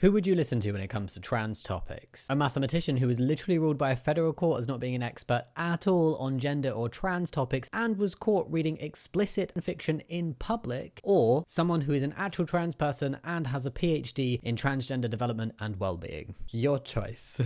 Who would you listen to when it comes to trans topics? A mathematician who was literally ruled by a federal court as not being an expert at all on gender or trans topics and was caught reading explicit fiction in public? Or someone who is an actual trans person and has a PhD in transgender development and well-being? Your choice.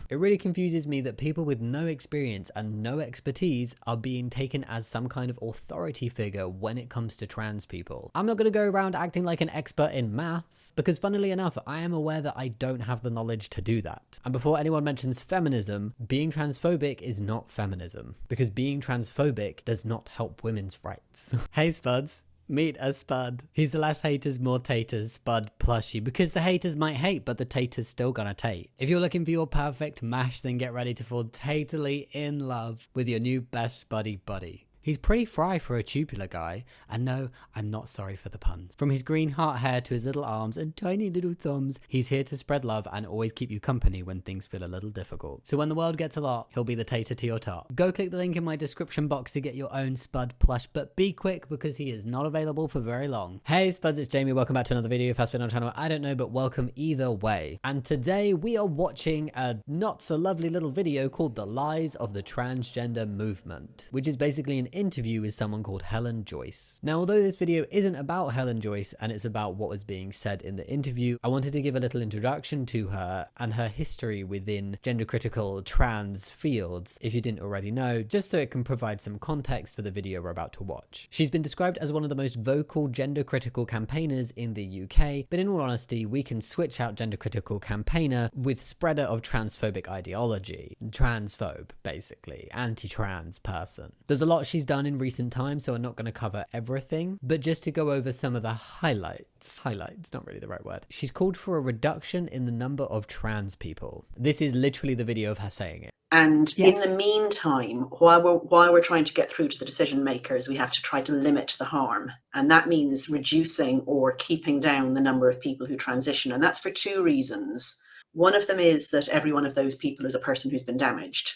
It really confuses me that people with no experience and no expertise are being taken as some kind of authority figure when it comes to trans people. I'm not going to go around acting like an expert in maths because, funnily enough, I am aware that I don't have the knowledge to do that. And before anyone mentions feminism, being transphobic is not feminism, because being transphobic does not help women's rights. Hey Spuds, meet a Spud. He's the less haters, more taters Spud plushie, because the haters might hate, but the taters still gonna tate. If you're looking for your perfect mash, then get ready to fall tatally in love with your new best buddy buddy. He's pretty fry for a tubular guy, and no, I'm not sorry for the puns. From his green heart hair to his little arms and tiny little thumbs, he's here to spread love and always keep you company when things feel a little difficult. So when the world gets a lot, he'll be the tater to your top. Go click the link in my description box to get your own Spud plush, but be quick because he is not available for very long. Hey Spuds, it's Jamie, welcome back to another video. If that's been on the channel, I don't know, but welcome either way. And today we are watching a not so lovely little video called The Lies of the Transgender Movement, which is basically an interview with someone called Helen Joyce. Now, although this video isn't about Helen Joyce and it's about what was being said in the interview, I wanted to give a little introduction to her and her history within gender critical trans fields, if you didn't already know, just so it can provide some context for the video we're about to watch. She's been described as one of the most vocal gender critical campaigners in the UK, but in all honesty, we can switch out gender critical campaigner with spreader of transphobic ideology. Transphobe, basically. Anti-trans person. There's a lot she's done in recent times, so I'm not going to cover everything, but just to go over some of the highlights. Highlights, not really the right word. She's called for a reduction in the number of trans people. This is literally the video of her saying it. And yes, in the meantime, while we're trying to get through to the decision makers, we have to try to limit the harm. And that means reducing or keeping down the number of people who transition. And that's for two reasons. One of them is that every one of those people is a person who's been damaged.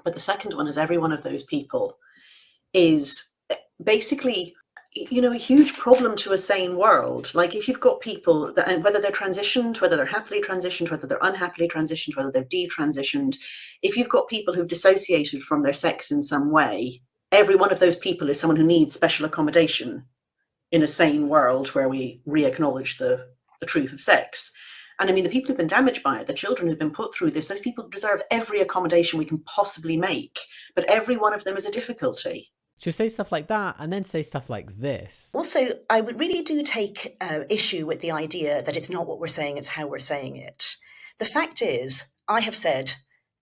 But the second one is every one of those people is basically, you know, a huge problem to a sane world. Like if you've got people that, and whether they're transitioned, whether they're happily transitioned, whether they're unhappily transitioned, whether they're detransitioned, if you've got people who've dissociated from their sex in some way, every one of those people is someone who needs special accommodation in a sane world where we re-acknowledge the truth of sex. And I mean, the people who've been damaged by it, the children who've been put through this, those people deserve every accommodation we can possibly make. But every one of them is a difficulty. She'll say stuff like that and then say stuff like this. Also, I would really do take issue with the idea that it's not what we're saying, it's how we're saying it. The fact is, I have said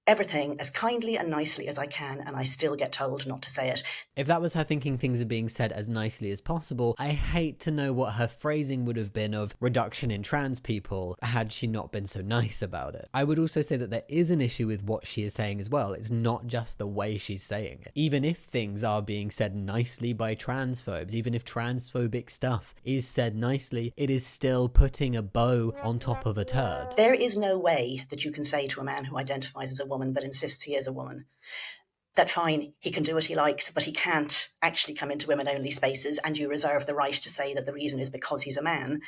everything as kindly and nicely as I can, and I still get told not to say it. If that was her thinking things are being said as nicely as possible, I hate to know what her phrasing would have been of reduction in trans people had she not been so nice about it. I would also say that there is an issue with what she is saying as well. It's not just the way she's saying it. Even if things are being said nicely by transphobes, even if transphobic stuff is said nicely, it is still putting a bow on top of a turd. There is no way that you can say to a man who identifies as a woman but insists he is a woman that fine, he can do what he likes, but he can't actually come into women-only spaces, and you reserve the right to say that the reason is because he's a man.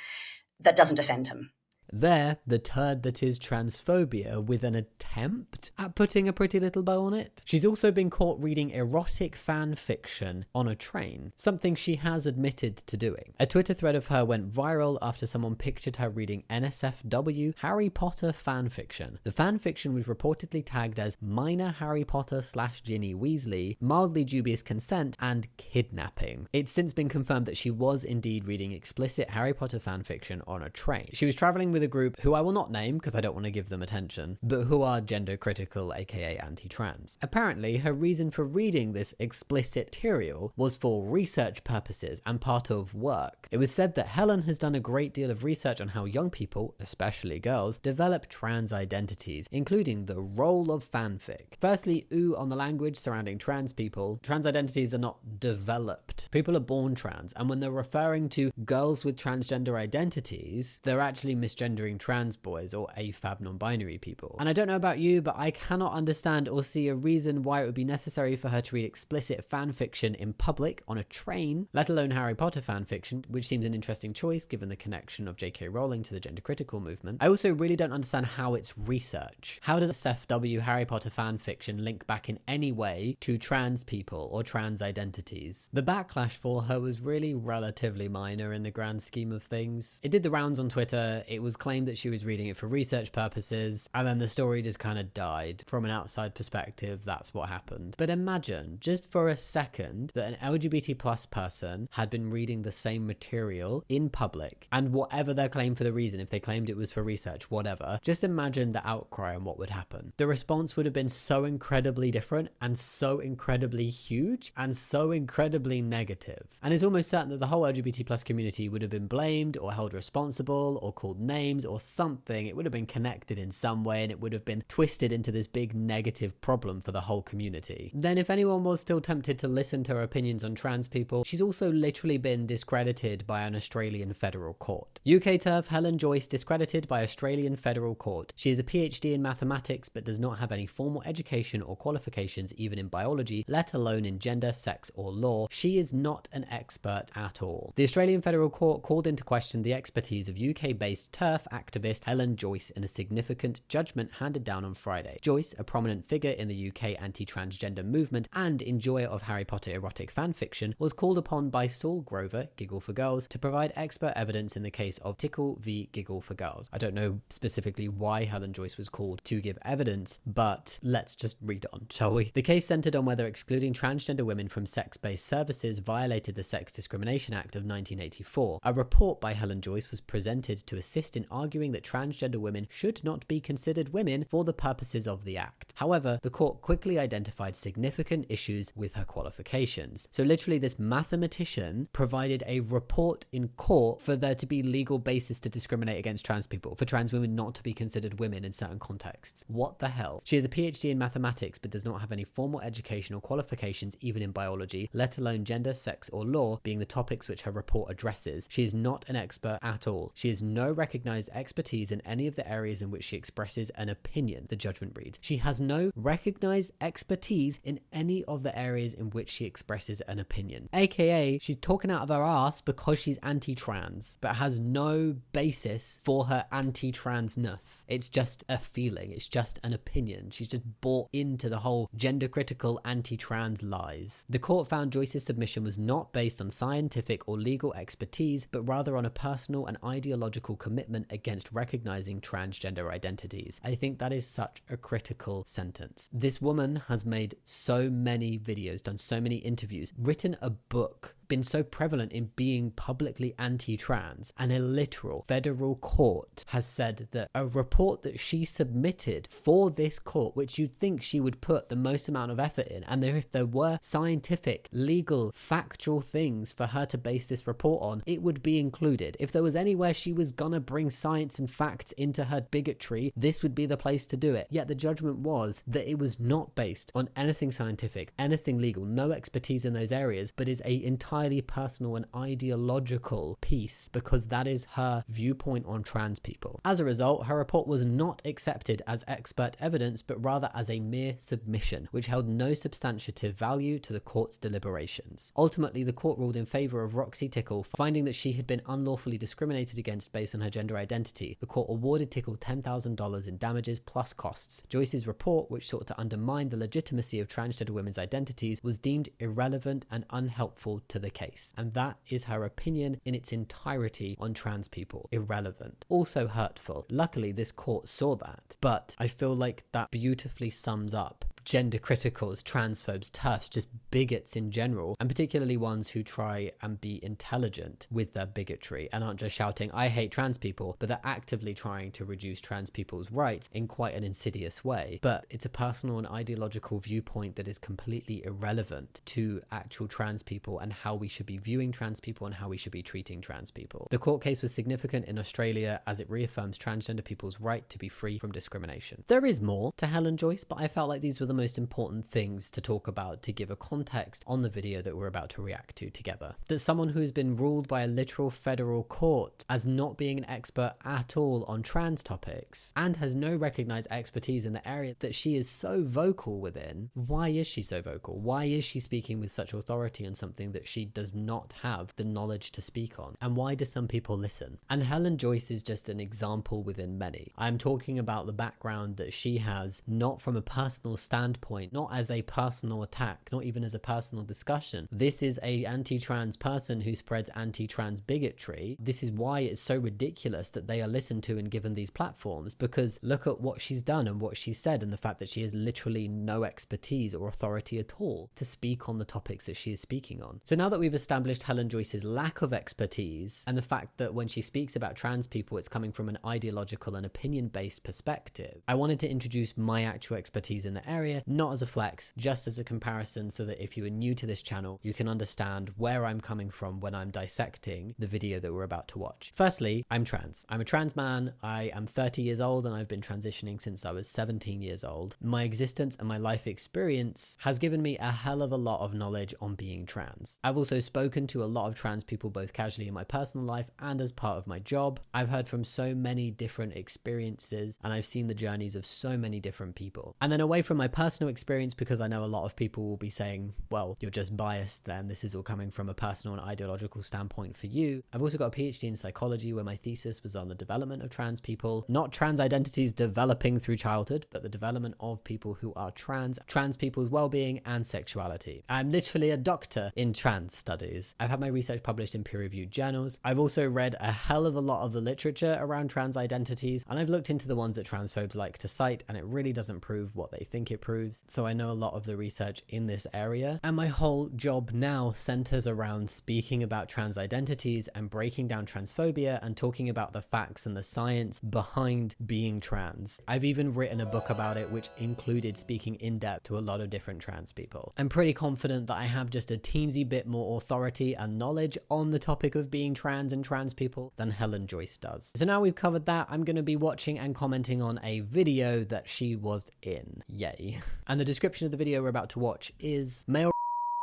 That doesn't offend him. There, the turd that is transphobia with an attempt at putting a pretty little bow on it. She's also been caught reading erotic fan fiction on a train, something she has admitted to doing. A Twitter thread of her went viral after someone pictured her reading NSFW Harry Potter fan fiction. The fan fiction was reportedly tagged as minor Harry Potter / Ginny Weasley, mildly dubious consent, and kidnapping. It's since been confirmed that she was indeed reading explicit Harry Potter fan fiction on a train. She was traveling with a group who I will not name because I don't want to give them attention, but who are gender critical, aka anti-trans. Apparently, her reason for reading this explicit material was for research purposes and part of work. It was said that Helen has done a great deal of research on how young people, especially girls, develop trans identities, including the role of fanfic. Firstly, ooh on the language surrounding trans people. Trans identities are not developed. People are born trans, and when they're referring to girls with transgender identities, they're actually misgendering gendering trans boys or AFAB non-binary people. And I don't know about you, but I cannot understand or see a reason why it would be necessary for her to read explicit fan fiction in public on a train, let alone Harry Potter fan fiction, which seems an interesting choice given the connection of J.K. Rowling to the gender critical movement. I also really don't understand how it's research. How does SFW Harry Potter fan fiction link back in any way to trans people or trans identities? The backlash for her was really relatively minor in the grand scheme of things. It did the rounds on Twitter, it was claimed that she was reading it for research purposes, and then the story just kind of died. From an outside perspective, that's what happened. But imagine, just for a second, that an LGBT plus person had been reading the same material in public, and whatever their claim for the reason, if they claimed it was for research, whatever, just imagine the outcry and what would happen. The response would have been so incredibly different, and so incredibly huge, and so incredibly negative. And it's almost certain that the whole LGBT plus community would have been blamed or held responsible or called names or something. It would have been connected in some way, and it would have been twisted into this big negative problem for the whole community. Then if anyone was still tempted to listen to her opinions on trans people, she's also literally been discredited by an Australian federal court. UK TERF Helen Joyce discredited by Australian federal court. She is a PhD in mathematics but does not have any formal education or qualifications even in biology, let alone in gender, sex or law. She is not an expert at all. The Australian federal court called into question the expertise of UK-based TERF activist Helen Joyce in a significant judgment handed down on Friday. Joyce, a prominent figure in the UK anti-transgender movement and enjoyer of Harry Potter erotic fanfiction, was called upon by Saul Grover, Giggle for Girls, to provide expert evidence in the case of Tickle v Giggle for Girls. I don't know specifically why Helen Joyce was called to give evidence, but let's just read on, shall we? The case centered on whether excluding transgender women from sex-based services violated the Sex Discrimination Act of 1984. A report by Helen Joyce was presented to assist in arguing that transgender women should not be considered women for the purposes of the Act. However, the court quickly identified significant issues with her qualifications. So literally this mathematician provided a report in court for there to be legal basis to discriminate against trans people, for trans women not to be considered women in certain contexts. What the hell? She has a PhD in mathematics but does not have any formal educational qualifications even in biology, let alone gender, sex or law being the topics which her report addresses. She is not an expert at all. She has no recognized expertise in any of the areas in which she expresses an opinion, the judgment reads. She has no recognized expertise in any of the areas in which she expresses an opinion. AKA, she's talking out of her ass because she's anti-trans, but has no basis for her anti-transness. It's just a feeling. It's just an opinion. She's just bought into the whole gender-critical anti-trans lies. The court found Joyce's submission was not based on scientific or legal expertise, but rather on a personal and ideological commitment against recognizing transgender identities. I think that is such a critical sentence. This woman has made so many videos, done so many interviews, written a book, been so prevalent in being publicly anti-trans, and a literal federal court has said that a report that she submitted for this court, which you'd think she would put the most amount of effort in, and if there were scientific, legal, factual things for her to base this report on, it would be included. If there was anywhere she was gonna bring science and facts into her bigotry, this would be the place to do it. Yet the judgment was that it was not based on anything scientific, anything legal, no expertise in those areas, but is a entirely personal and ideological piece, because that is her viewpoint on trans people. As a result, her report was not accepted as expert evidence, but rather as a mere submission, which held no substantive value to the court's deliberations. Ultimately, the court ruled in favor of Roxy Tickle, finding that she had been unlawfully discriminated against based on her gender identity. The court awarded Tickle $10,000 in damages plus costs. Joyce's report, which sought to undermine the legitimacy of transgender women's identities, was deemed irrelevant and unhelpful to the case. And that is her opinion in its entirety on trans people. Irrelevant. Also hurtful. Luckily, this court saw that. But I feel like that beautifully sums up gender criticals, transphobes, TERFs, just bigots in general, and particularly ones who try and be intelligent with their bigotry and aren't just shouting, I hate trans people, but they're actively trying to reduce trans people's rights in quite an insidious way. But it's a personal and ideological viewpoint that is completely irrelevant to actual trans people and how we should be viewing trans people and how we should be treating trans people. The court case was significant in Australia as it reaffirms transgender people's right to be free from discrimination. There is more to Helen Joyce, but I felt like these were the the most important things to talk about to give a context on the video that we're about to react to together. That someone who's been ruled by a literal federal court as not being an expert at all on trans topics and has no recognized expertise in the area that she is so vocal within. Why is she so vocal? Why is she speaking with such authority on something that she does not have the knowledge to speak on? And why do some people listen? And Helen Joyce is just an example within many. I'm talking about the background that she has, not from a personal standpoint, not as a personal attack, not even as a personal discussion. This is a anti-trans person who spreads anti-trans bigotry. This is why it's so ridiculous that they are listened to and given these platforms, because look at what she's done and what she said, and the fact that she has literally no expertise or authority at all to speak on the topics that she is speaking on. So now that we've established Helen Joyce's lack of expertise and the fact that when she speaks about trans people, it's coming from an ideological and opinion-based perspective, I wanted to introduce my actual expertise in the area, not as a flex, just as a comparison, so that if you are new to this channel, you can understand where I'm coming from when I'm dissecting the video that we're about to watch. Firstly, I'm trans. I'm a trans man. I am 30 years old and I've been transitioning since I was 17 years old. My existence and my life experience has given me a hell of a lot of knowledge on being trans. I've also spoken to a lot of trans people, both casually in my personal life and as part of my job. I've heard from so many different experiences and I've seen the journeys of so many different people. And then away from my personal experience, because I know a lot of people will be saying, well, you're just biased then, this is all coming from a personal and ideological standpoint for you. I've also got a PhD in psychology where my thesis was on the development of trans people, not trans identities developing through childhood, but the development of people who are trans people's well-being and sexuality. I'm literally a doctor in trans studies. I've had my research published in peer-reviewed journals. I've also read a hell of a lot of the literature around trans identities, and I've looked into the ones that transphobes like to cite, and it really doesn't prove what they think it proves. So I know a lot of the research in this area, and my whole job now centers around speaking about trans identities and breaking down transphobia and talking about the facts and the science behind being trans. I've even written a book about it, which included speaking in depth to a lot of different trans people. I'm pretty confident that I have just a teensy bit more authority and knowledge on the topic of being trans and trans people than Helen Joyce does. So now we've covered that, I'm going to be watching and commenting on a video that she was in. Yay. And the description of the video we're about to watch is: male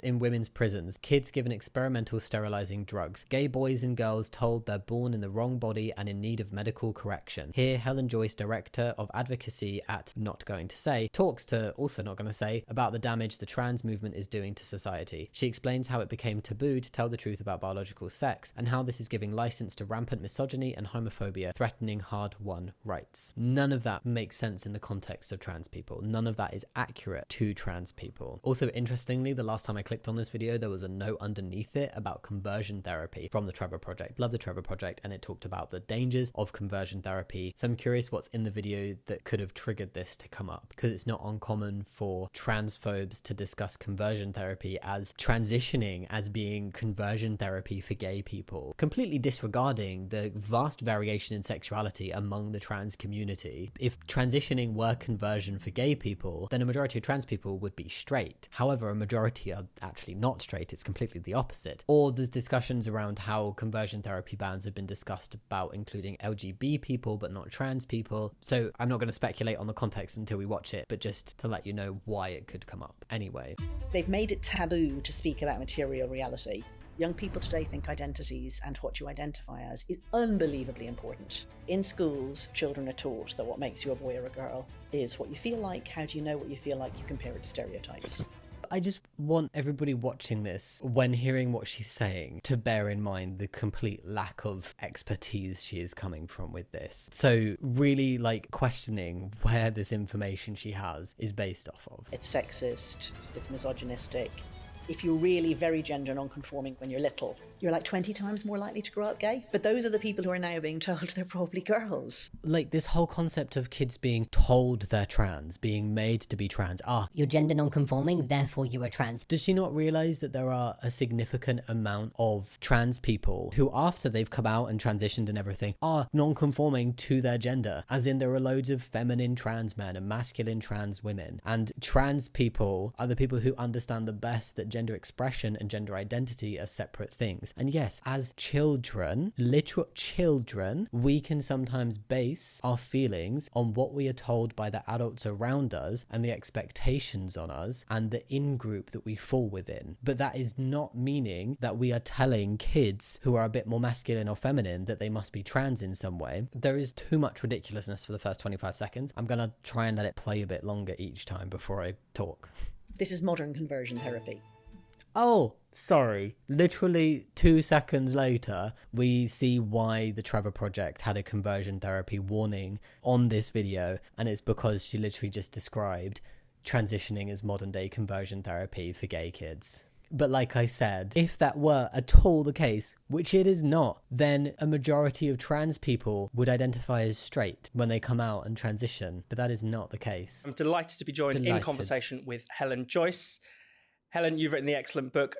in women's prisons, kids given experimental sterilizing drugs, gay boys and girls told they're born in the wrong body and in need of medical correction. Here, Helen Joyce, director of advocacy at Not Going to Say, talks to Also Not Gonna Say about the damage the trans movement is doing to society. She explains how it became taboo to tell the truth about biological sex and how this is giving license to rampant misogyny and homophobia, threatening hard-won rights. None of that makes sense in the context of trans people. None of that is accurate to trans people. Also, interestingly, the last time I clicked on this video, there was a note underneath it about conversion therapy from the Trevor Project. Love the Trevor Project, and it talked about the dangers of conversion therapy. So I'm curious what's in the video that could have triggered this to come up, because it's not uncommon for transphobes to discuss conversion therapy as transitioning as being conversion therapy for gay people, completely disregarding the vast variation in sexuality among the trans community. If transitioning were conversion for gay people, then a majority of trans people would be straight. However, a majority are actually not straight. It's completely the opposite. Or there's discussions around how conversion therapy bans have been discussed about including LGBT people but not trans people. So I'm not going to speculate on the context until we watch it, but just to let you know why it could come up. Anyway, They've made it taboo to speak about material reality. Young people today think identities and what you identify as is unbelievably important. In schools, children are taught that what makes you a boy or a girl is what you feel like. How do you know what you feel like? You compare it to stereotypes. I just want everybody watching this, when hearing what she's saying, to bear in mind the complete lack of expertise she is coming from with this. So really questioning where this information she has is based off of. It's sexist, it's misogynistic. If you're really very gender non-conforming when you're little, you're 20 times more likely to grow up gay. But those are the people who are now being told they're probably girls. This whole concept of kids being told they're trans, being made to be trans. You're gender non-conforming, therefore you are trans. Does she not realize that there are a significant amount of trans people who, after they've come out and transitioned and everything, are non-conforming to their gender? As in, there are loads of feminine trans men and masculine trans women. And trans people are the people who understand the best that gender expression and gender identity are separate things. lives. And yes, as children, literal children, we can sometimes base our feelings on what we are told by the adults around us and the expectations on us and the in-group that we fall within. But that is not meaning that we are telling kids who are a bit more masculine or feminine that they must be trans in some way. There is too much ridiculousness for the first 25 seconds. I'm gonna try and let it play a bit longer each time before I talk. This is modern conversion therapy. Oh, sorry. Literally 2 seconds later, we see why the Trevor Project had a conversion therapy warning on this video, and it's because she literally just described transitioning as modern day conversion therapy for gay kids. But like I said, if that were at all the case, which it is not, then a majority of trans people would identify as straight when they come out and transition. But that is not the case. I'm delighted to be joined in conversation with Helen Joyce. Helen, you've written the excellent book.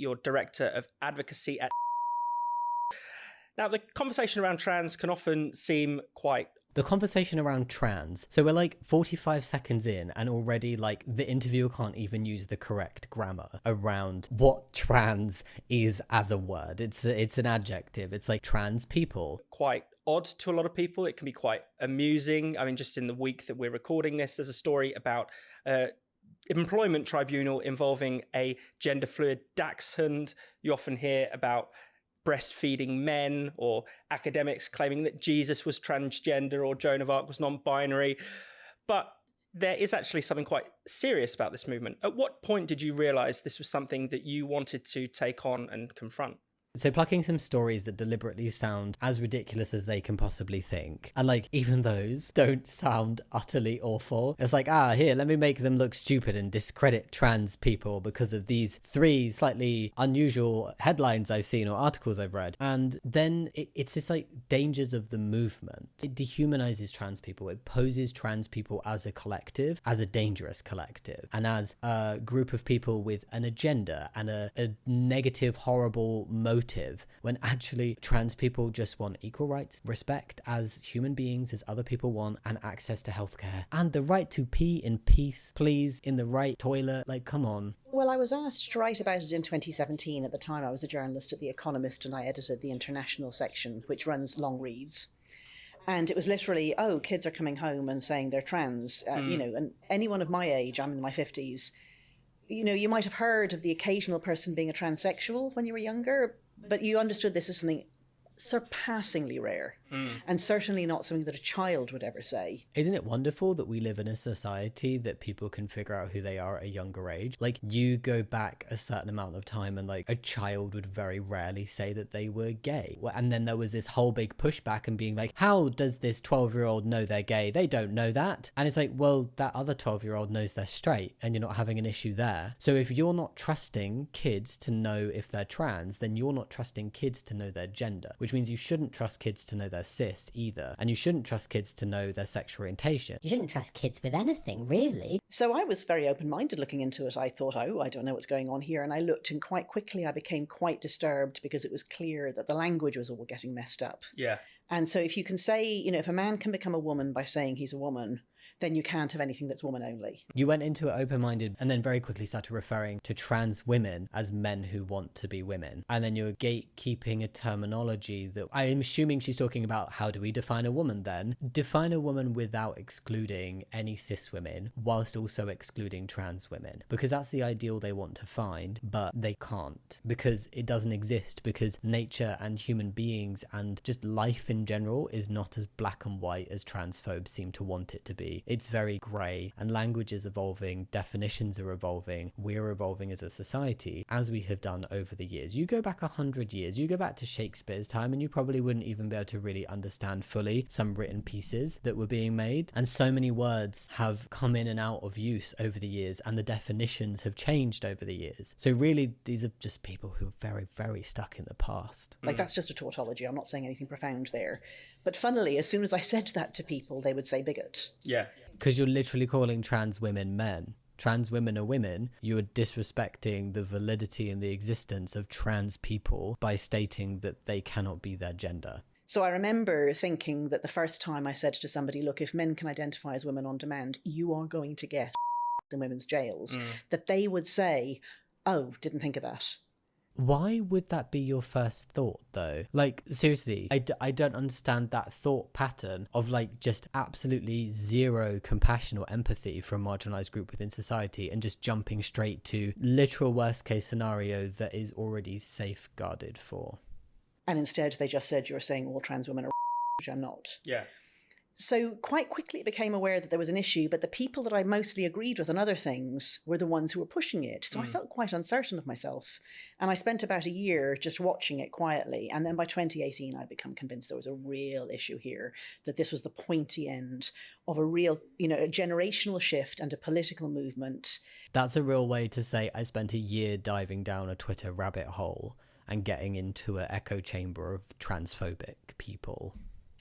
You're Director of Advocacy at... Now, the conversation around trans can often seem quite... The conversation around trans. So we're like 45 seconds in and already like the interviewer can't even use the correct grammar around what trans is as a word. It's an adjective. It's like trans people. Quite odd to a lot of people. It can be quite amusing. I mean, just in the week that we're recording this, there's a story about employment tribunal involving a gender fluid dachshund. You often hear about breastfeeding men, or academics claiming that Jesus was transgender or Joan of Arc was non-binary. But there is actually something quite serious about this movement. At what point did you realise this was something that you wanted to take on and confront? So plucking some stories that deliberately sound as ridiculous as they can possibly think. And like, even those don't sound utterly awful. It's like, here, let me make them look stupid and discredit trans people because of these 3 slightly unusual headlines I've seen or articles I've read. And then it's this like dangers of the movement. It dehumanizes trans people. It poses trans people as a collective, as a dangerous collective, and as a group of people with an agenda and a negative, horrible motive, when actually trans people just want equal rights, respect as human beings as other people want, and access to healthcare and the right to pee in peace, please, in the right toilet. Like, come on. Well, I was asked to write about it in 2017. At the time, I was a journalist at The Economist and I edited the international section, which runs long reads. And it was literally, kids are coming home and saying they're trans. And anyone of my age, I'm in my 50s, you might have heard of the occasional person being a transsexual when you were younger, but you understood this as something surpassingly rare, and certainly not something that a child would ever say. Isn't it wonderful that we live in a society that people can figure out who they are at a younger age? Like, you go back a certain amount of time and like a child would very rarely say that they were gay. And then there was this whole big pushback and being like, how does this 12-year-old know they're gay? They don't know that. And it's like, well, that other 12-year-old knows they're straight and you're not having an issue there. So if you're not trusting kids to know if they're trans, then you're not trusting kids to know their gender, which means you shouldn't trust kids to know they're cis either. And you shouldn't trust kids to know their sexual orientation. You shouldn't trust kids with anything, really. So I was very open-minded looking into it. I thought, I don't know what's going on here. And I looked, and quite quickly I became quite disturbed because it was clear that the language was all getting messed up. Yeah. And so if you can say, if a man can become a woman by saying he's a woman, then you can't have anything that's woman only. You went into it open-minded and then very quickly started referring to trans women as men who want to be women. And then you're gatekeeping a terminology that I'm assuming she's talking about. How do we define a woman then? Define a woman without excluding any cis women whilst also excluding trans women, because that's the ideal they want to find, but they can't because it doesn't exist, because nature and human beings and just life in general is not as black and white as transphobes seem to want it to be. It's very grey, and language is evolving, definitions are evolving, we're evolving as a society, as we have done over the years. You go back 100 years, you go back to Shakespeare's time, and you probably wouldn't even be able to really understand fully some written pieces that were being made. And so many words have come in and out of use over the years, and the definitions have changed over the years. So really, these are just people who are very, very stuck in the past. Like, that's just a tautology. I'm not saying anything profound there. But funnily, as soon as I said that to people, they would say bigot. Yeah. Because you're literally calling trans women men. Trans women are women. You are disrespecting the validity and the existence of trans people by stating that they cannot be their gender. So I remember thinking that the first time I said to somebody, look, if men can identify as women on demand, you are going to get in women's jails, that they would say, oh, didn't think of that. Why would that be your first thought, though? Like, seriously, I don't understand that thought pattern of, like, just absolutely zero compassion or empathy for a marginalised group within society and just jumping straight to literal worst case scenario that is already safeguarded for. And instead, they just said, you're saying all trans women are which I'm not. Yeah. So quite quickly it became aware that there was an issue, but the people that I mostly agreed with on other things were the ones who were pushing it. So I felt quite uncertain of myself. And I spent about a year just watching it quietly. And then by 2018, I'd become convinced there was a real issue here, that this was the pointy end of a real, a generational shift and a political movement. That's a real way to say I spent a year diving down a Twitter rabbit hole and getting into an echo chamber of transphobic people.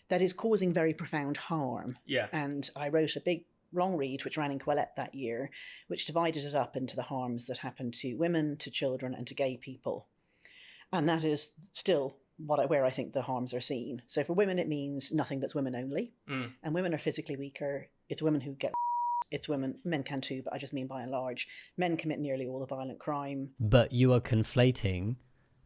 That is causing very profound harm. Yeah. And I wrote a big, long read, which ran in Quillette that year, which divided it up into the harms that happen to women, to children, and to gay people. And that is still where I think the harms are seen. So for women, it means nothing that's women only. And women are physically weaker. It's women who get... It's women, men can too, but I just mean by and large. Men commit nearly all the violent crime. But you are conflating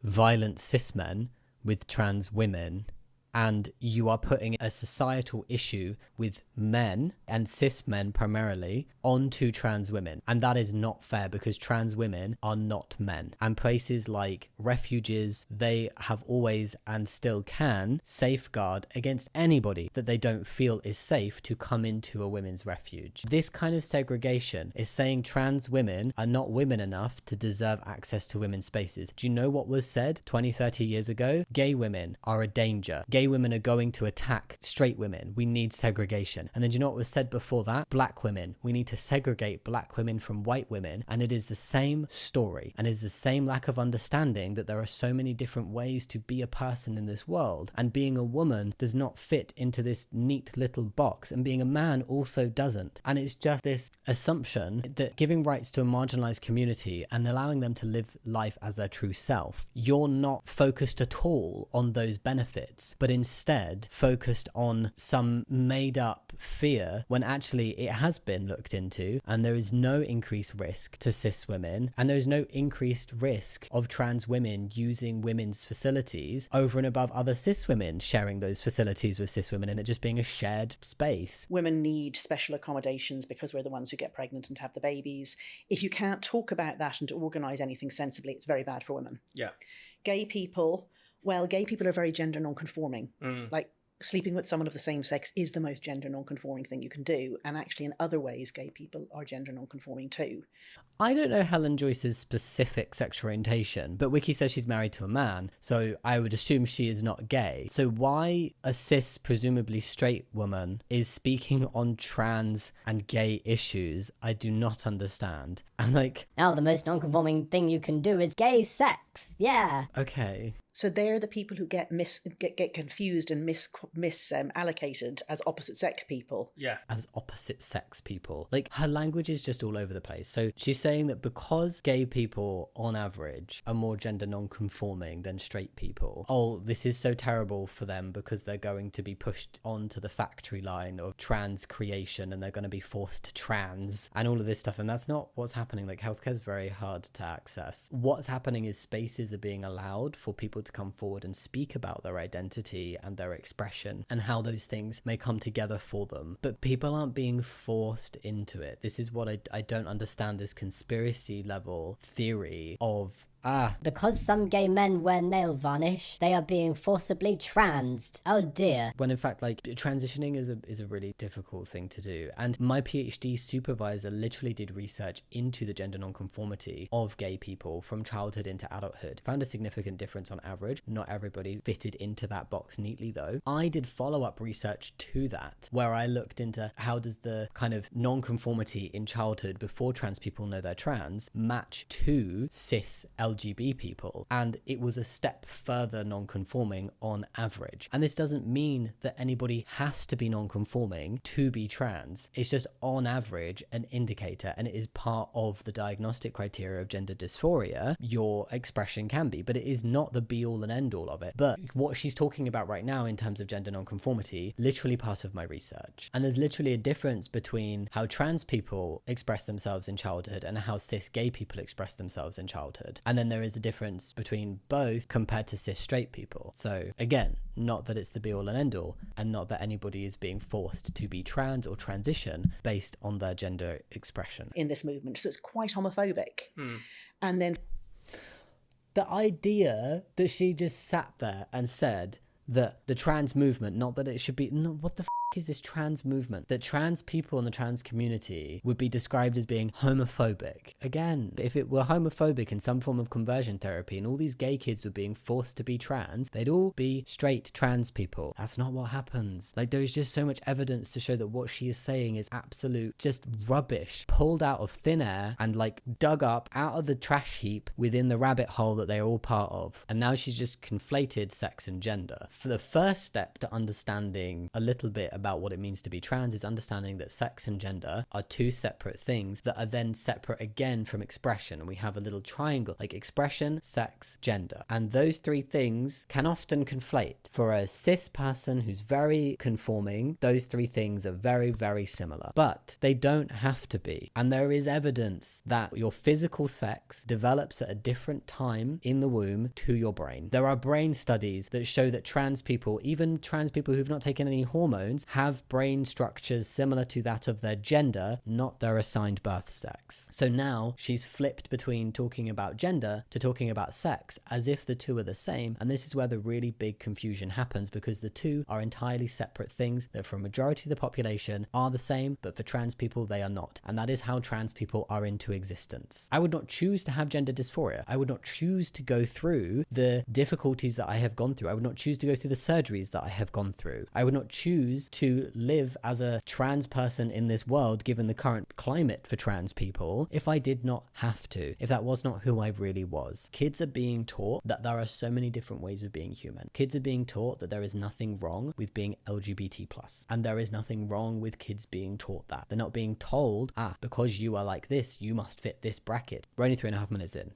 violent cis men with trans women, and you are putting a societal issue with men, and cis men primarily, onto trans women. And that is not fair, because trans women are not men. And places like refuges, they have always and still can safeguard against anybody that they don't feel is safe to come into a women's refuge. This kind of segregation is saying trans women are not women enough to deserve access to women's spaces. Do you know what was said 20, 30 years ago? Gay women are a danger. Gay women are going to attack straight women. We need segregation. And then do you know what was said before that? Black women. We need to segregate black women from white women. And it is the same story. And it is the same lack of understanding that there are so many different ways to be a person in this world. And being a woman does not fit into this neat little box. And being a man also doesn't. And it's just this assumption that giving rights to a marginalized community and allowing them to live life as their true self, you're not focused at all on those benefits, but instead focused on some made up fear, when actually it has been looked into and there is no increased risk to cis women, and there is no increased risk of trans women using women's facilities over and above other cis women sharing those facilities with cis women, and it just being a shared space. Women need special accommodations because we're the ones who get pregnant and have the babies. If you can't talk about that and to organise anything sensibly, it's very bad for women. Yeah. Gay people are very gender non-conforming. Like, sleeping with someone of the same sex is the most gender non-conforming thing you can do. And actually, in other ways, gay people are gender non-conforming too. I don't know Helen Joyce's specific sexual orientation, but Wiki says she's married to a man, so I would assume she is not gay. So why a cis, presumably straight woman is speaking on trans and gay issues, I do not understand. And Oh, the most non-conforming thing you can do is gay sex. Yeah. Okay. So they're the people who get confused and misallocated as opposite sex people. Yeah. As opposite sex people. Her language is just all over the place. So she's saying that because gay people on average are more gender non-conforming than straight people, this is so terrible for them because they're going to be pushed onto the factory line of trans creation and they're going to be forced to trans and all of this stuff. And that's not what's happening. Healthcare is very hard to access. What's happening is spaces are being allowed for people to come forward and speak about their identity and their expression and how those things may come together for them. But people aren't being forced into it. This is what I don't understand, this conspiracy level theory of because some gay men wear nail varnish, they are being forcibly transed. Oh dear. When in fact, transitioning is a really difficult thing to do. And my PhD supervisor literally did research into the gender nonconformity of gay people from childhood into adulthood. Found a significant difference on average. Not everybody fitted into that box neatly though. I did follow-up research to that, where I looked into how does the kind of nonconformity in childhood before trans people know they're trans match to cis LGB people, and it was a step further non-conforming on average. And this doesn't mean that anybody has to be non-conforming to be trans. It's just on average an indicator, and it is part of the diagnostic criteria of gender dysphoria. Your expression can be, but it is not the be-all and end-all of it. But what she's talking about right now in terms of gender non-conformity, literally part of my research. And there's literally a difference between how trans people express themselves in childhood and how cis gay people express themselves in childhood. And then there is a difference between both compared to cis straight people. So again, not that it's the be all and end all, and not that anybody is being forced to be trans or transition based on their gender expression. In this movement, so it's quite homophobic. And then The idea that she just sat there and said that the trans movement, not that it should be, no, what the is this trans movement? That trans people in the trans community would be described as being homophobic. Again, if it were homophobic in some form of conversion therapy and all these gay kids were being forced to be trans, they'd all be straight trans people. That's not what happens. Like, there is just so much evidence to show that what she is saying is absolute just rubbish, pulled out of thin air and like dug up out of the trash heap within the rabbit hole that they're all part of. And now she's just conflated sex and gender. For the first step to understanding a little bit about what it means to be trans is understanding that sex and gender are two separate things that are then separate again from expression. And we have a little triangle like expression, sex, gender. And those three things can often conflate. For a cis person who's very conforming, those three things are very, very similar. But they don't have to be. And there is evidence that your physical sex develops at a different time in the womb to your brain. There are brain studies that show that trans people, even trans people who've not taken any hormones, have brain structures similar to that of their gender, not their assigned birth sex. So now she's flipped between talking about gender to talking about sex as if the two are the same, and this is where the really big confusion happens, because the two are entirely separate things that for a majority of the population are the same, but for trans people they are not. And that is how trans people are into existence. I would not choose to have gender dysphoria. I would not choose to go through the difficulties that I have gone through. I would not choose to go through the surgeries that I have gone through. I would not choose to live as a trans person in this world, given the current climate for trans people, if I did not have to, if that was not who I really was. Kids are being taught that there are so many different ways of being human. Kids are being taught that there is nothing wrong with being LGBT+. And there is nothing wrong with kids being taught that. They're not being told, because you are like this, you must fit this bracket. We're only 3.5 minutes in.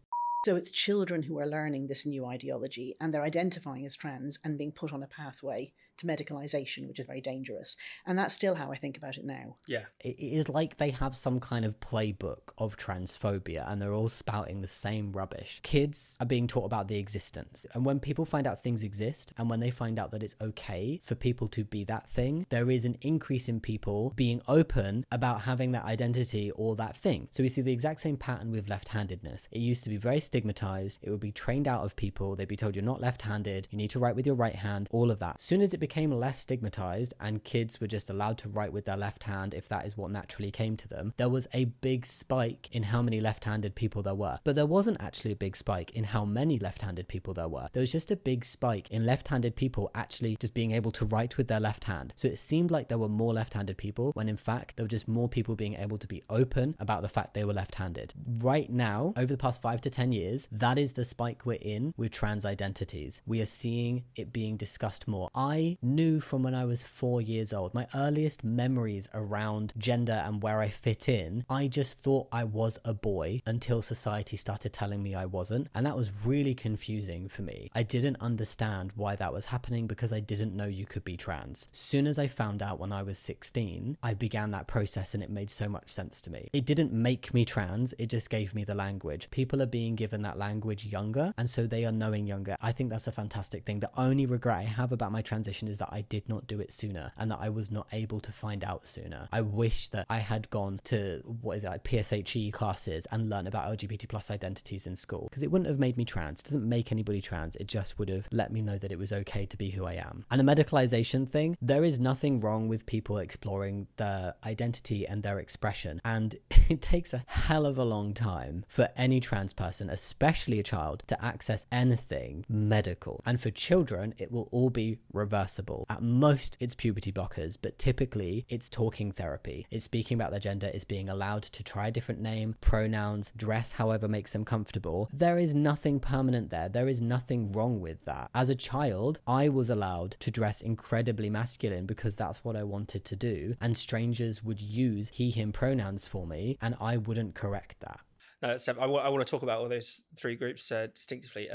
So it's children who are learning this new ideology, and they're identifying as trans and being put on a pathway to medicalization, which is very dangerous. And that's still how I think about it now. Yeah. It is like they have some kind of playbook of transphobia and they're all spouting the same rubbish. Kids are being taught about the existence. And when people find out things exist, and when they find out that it's okay for people to be that thing, there is an increase in people being open about having that identity or that thing. So we see the exact same pattern with left-handedness. It used to be very stigmatized. It would be trained out of people. They'd be told you're not left-handed, you need to write with your right hand, all of that. As soon as it became less stigmatized and kids were just allowed to write with their left hand if that is what naturally came to them, there was a big spike in how many left-handed people there were. But there wasn't actually a big spike in how many left-handed people there were. There was just a big spike in left-handed people actually just being able to write with their left hand. So it seemed like there were more left-handed people when in fact there were just more people being able to be open about the fact they were left-handed. Right now, over the past 5 to 10 years, that is the spike we're in with trans identities. We are seeing it being discussed more. I knew from when I was 4 years old, my earliest memories around gender and where I fit in, I just thought I was a boy until society started telling me I wasn't. And that was really confusing for me. I didn't understand why that was happening because I didn't know you could be trans. Soon as I found out when I was 16, I began that process and it made so much sense to me. It didn't make me trans, it just gave me the language. People are being given that language younger, and so they are knowing younger. I think that's a fantastic thing. The only regret I have about my transition is that I did not do it sooner and that I was not able to find out sooner. I wish that I had gone to, PSHE classes and learned about LGBT plus identities in school, because it wouldn't have made me trans. It doesn't make anybody trans. It just would have let me know that it was okay to be who I am. And the medicalization thing, there is nothing wrong with people exploring their identity and their expression. And it takes a hell of a long time for any trans person, especially a child, to access anything medical. And for children, it will all be reversible. At most, it's puberty blockers, but typically it's talking therapy. It's speaking about their gender, it's being allowed to try a different name, pronouns, dress however makes them comfortable. There is nothing permanent there. There is nothing wrong with that. As a child, I was allowed to dress incredibly masculine because that's what I wanted to do, and strangers would use he, him pronouns for me, and I wouldn't correct that. No, so I want to talk about all those three groups distinctively.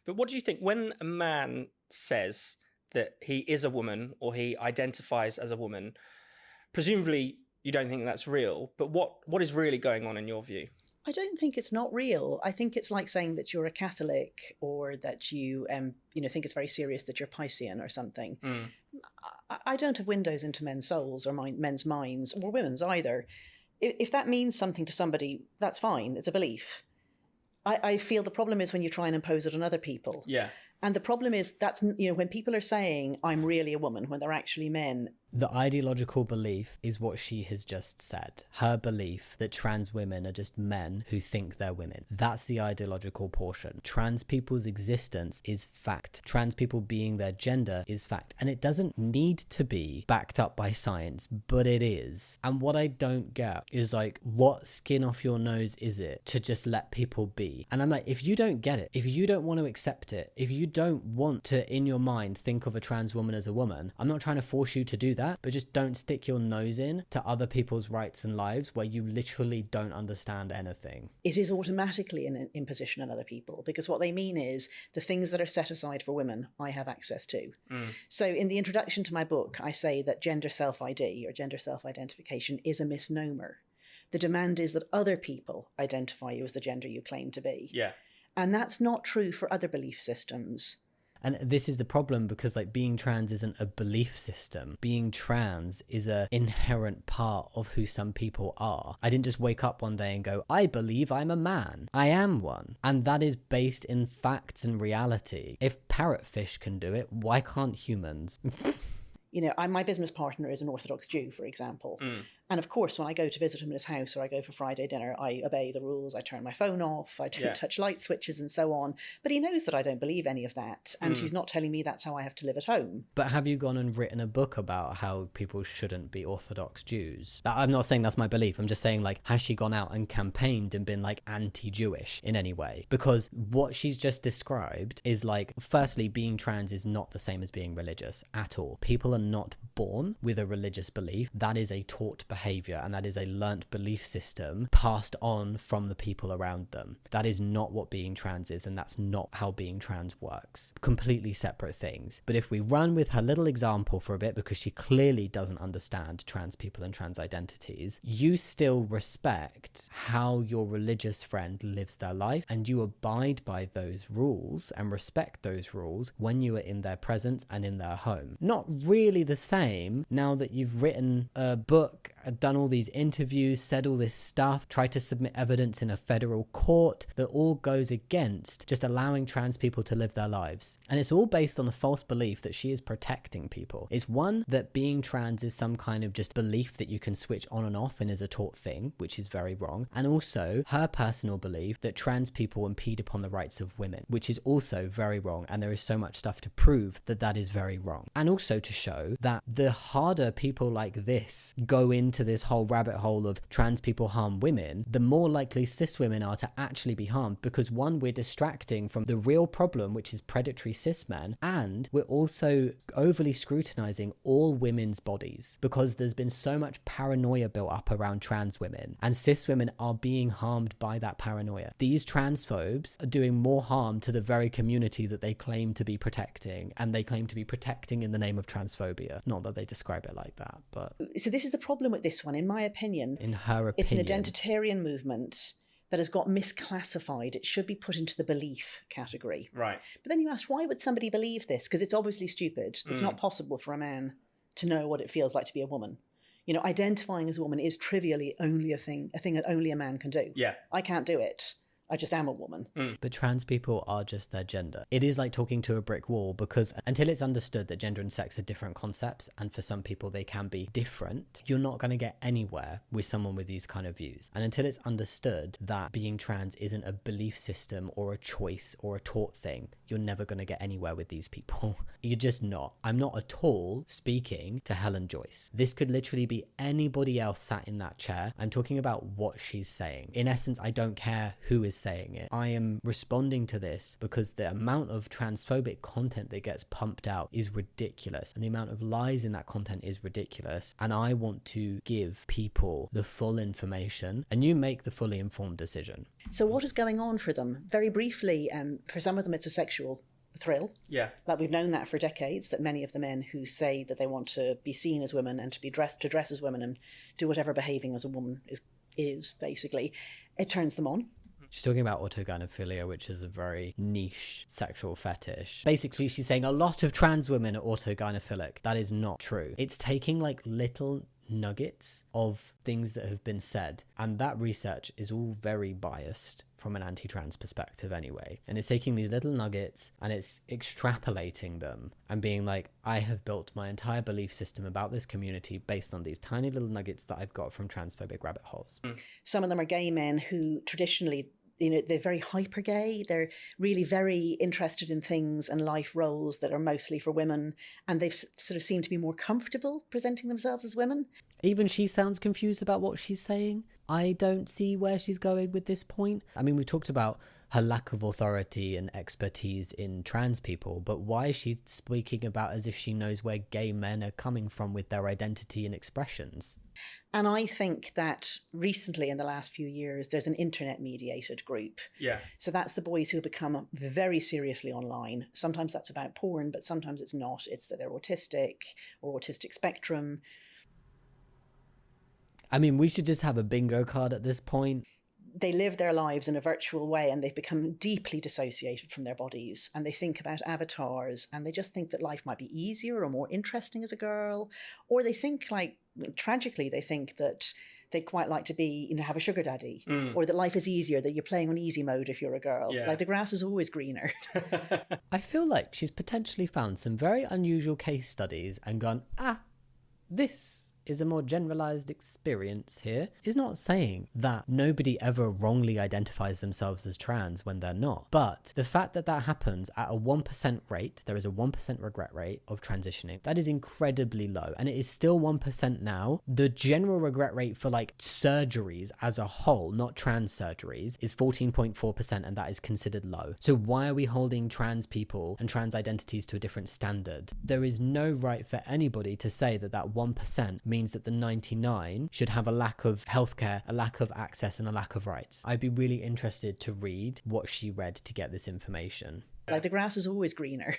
But what do you think when a man says that he is a woman or he identifies as a woman? Presumably, you don't think that's real, but what is really going on in your view? I don't think it's not real. I think it's like saying that you're a Catholic, or that you, think it's very serious that you're Piscean or something. I don't have windows into men's souls or men's minds, or women's either. If that means something to somebody, that's fine. It's a belief. I feel the problem is when you try and impose it on other people. Yeah. And the problem is that's, when people are saying, I'm really a woman, when they're actually men. The ideological belief is what she has just said. Her belief that trans women are just men who think they're women. That's the ideological portion. Trans people's existence is fact. Trans people being their gender is fact. And it doesn't need to be backed up by science, but it is. And what I don't get is like, what skin off your nose is it to just let people be? And I'm like, if you don't get it, if you don't want to accept it, if you don't want to, in your mind, think of a trans woman as a woman, I'm not trying to force you to do that, but just don't stick your nose in to other people's rights and lives where you literally don't understand anything. It is automatically an imposition on other people, because what they mean is the things that are set aside for women, I have access to. So in the introduction to my book, I say that gender self-ID or gender self-identification is a misnomer. The demand is that other people identify you as the gender you claim to be. Yeah. And that's not true for other belief systems. And this is the problem, because like being trans isn't a belief system. Being trans is an inherent part of who some people are. I didn't just wake up one day and go, I believe I'm a man. I am one. And that is based in facts and reality. If parrotfish can do it, why can't humans? My business partner is an Orthodox Jew, for example. And of course, when I go to visit him in his house or I go for Friday dinner, I obey the rules. I turn my phone off. I don't touch light switches and so on. But he knows that I don't believe any of that. And he's not telling me that's how I have to live at home. But have you gone and written a book about how people shouldn't be Orthodox Jews? I'm not saying that's my belief. I'm just saying, like, has she gone out and campaigned and been like anti-Jewish in any way? Because what she's just described is like, firstly, being trans is not the same as being religious at all. People are not born with a religious belief. That is a taught behavior, and that is a learnt belief system passed on from the people around them. That is not what being trans is, and that's not how being trans works. Completely separate things. But if we run with her little example for a bit, because she clearly doesn't understand trans people and trans identities, you still respect how your religious friend lives their life, and you abide by those rules and respect those rules when you are in their presence and in their home. Not really the same now that you've written a book, done all these interviews, said all this stuff, tried to submit evidence in a federal court that all goes against just allowing trans people to live their lives. And it's all based on the false belief that she is protecting people. It's one, that being trans is some kind of just belief that you can switch on and off and is a taught thing, which is very wrong. And also her personal belief that trans people impede upon the rights of women, which is also very wrong. And there is so much stuff to prove that that is very wrong. And also to show that the harder people like this go into this whole rabbit hole of trans people harm women, the more likely cis women are to actually be harmed, because one, we're distracting from the real problem, which is predatory cis men, and we're also overly scrutinizing all women's bodies, because there's been so much paranoia built up around trans women, and cis women are being harmed by that paranoia. These transphobes are doing more harm to the very community that they claim to be protecting, and they claim to be protecting in the name of transphobia. Not that they describe it like that, but... So this is the problem with this one, in my opinion. In her opinion. It's an identitarian movement that has got misclassified. It should be put into the belief category. Right. But then you ask, why would somebody believe this? Because it's obviously stupid. It's not possible for a man to know what it feels like to be a woman. Identifying as a woman is trivially only a thing that only a man can do. Yeah. I can't do it. I just am a woman. But trans people are just their gender. It is like talking to a brick wall, because until it's understood that gender and sex are different concepts, and for some people they can be different, you're not going to get anywhere with someone with these kind of views. And until it's understood that being trans isn't a belief system or a choice or a taught thing, you're never going to get anywhere with these people. You're just not. I'm not at all speaking to Helen Joyce. This could literally be anybody else sat in that chair. I'm talking about what she's saying. In essence, I don't care who is saying it. I am responding to this because the amount of transphobic content that gets pumped out is ridiculous, and the amount of lies in that content is ridiculous, and I want to give people the full information, and you make the fully informed decision. So what is going on for them? Very briefly, for some of them it's a sexual thrill. Yeah. Like, we've known that for decades, that many of the men who say that they want to be seen as women and to dress as women and do whatever behaving as a woman is, basically. It turns them on. She's talking about autogynephilia, which is a very niche sexual fetish. Basically, she's saying a lot of trans women are autogynephilic. That is not true. It's taking like little nuggets of things that have been said, and that research is all very biased from an anti-trans perspective anyway, and it's taking these little nuggets and it's extrapolating them and being like, I have built my entire belief system about this community based on these tiny little nuggets that I've got from transphobic rabbit holes. Some of them are gay men who traditionally, they're very hyper gay. They're really very interested in things and life roles that are mostly for women, and they've sort of seemed to be more comfortable presenting themselves as women. Even she sounds confused about what she's saying. I don't see where she's going with this point. I mean, we've talked about her lack of authority and expertise in trans people, but why is she speaking about as if she knows where gay men are coming from with their identity and expressions? And I think that recently, in the last few years, there's an internet-mediated group. Yeah. So that's the boys who become very seriously online. Sometimes that's about porn, but sometimes it's not. It's that they're autistic or autistic spectrum. I mean, we should just have a bingo card at this point. They live their lives in a virtual way, and they've become deeply dissociated from their bodies, and they think about avatars, and they just think that life might be easier or more interesting as a girl, or they think, like, tragically, they think that they'd quite like to be, have a sugar daddy, or that life is easier, that you're playing on easy mode if you're a girl. Yeah. Like, the grass is always greener. I feel like she's potentially found some very unusual case studies and gone, this is a more generalized experience here. Is not saying that nobody ever wrongly identifies themselves as trans when they're not. But the fact that that happens at a 1% rate, there is a 1% regret rate of transitioning. That is incredibly low. And it is still 1% now. The general regret rate for like surgeries as a whole, not trans surgeries, is 14.4%, and that is considered low. So why are we holding trans people and trans identities to a different standard? There is no right for anybody to say that that 1% means that the 99 should have a lack of healthcare, a lack of access, and a lack of rights. I'd be really interested to read what she read to get this information. Like, the grass is always greener.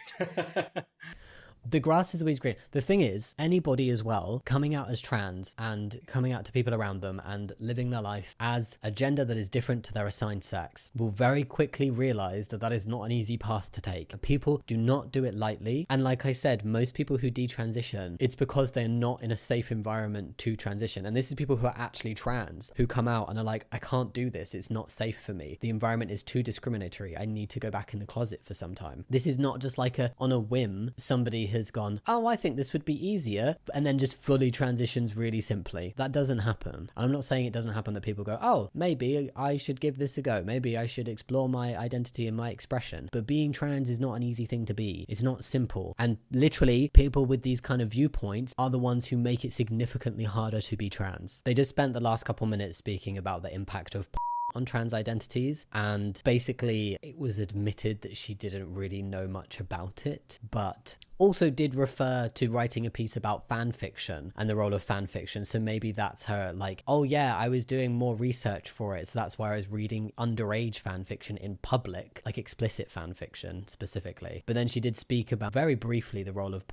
The grass is always green. The thing is, anybody as well coming out as trans and coming out to people around them and living their life as a gender that is different to their assigned sex will very quickly realize that that is not an easy path to take. People do not do it lightly. And like I said, most people who detransition, it's because they're not in a safe environment to transition. And this is people who are actually trans, who come out and are like, I can't do this. It's not safe for me. The environment is too discriminatory. I need to go back in the closet for some time. This is not just like on a whim, somebody has gone, oh, I think this would be easier, and then just fully transitions really simply. That doesn't happen. And I'm not saying it doesn't happen that people go, oh, maybe I should give this a go. Maybe I should explore my identity and my expression. But being trans is not an easy thing to be. It's not simple. And literally, people with these kind of viewpoints are the ones who make it significantly harder to be trans. They just spent the last couple minutes speaking about the impact of on trans identities, and basically it was admitted that she didn't really know much about it, but also did refer to writing a piece about fan fiction and the role of fan fiction. So maybe that's her like, oh yeah, I was doing more research for it, so that's why I was reading underage fan fiction in public, like explicit fan fiction specifically. But then she did speak about very briefly the role of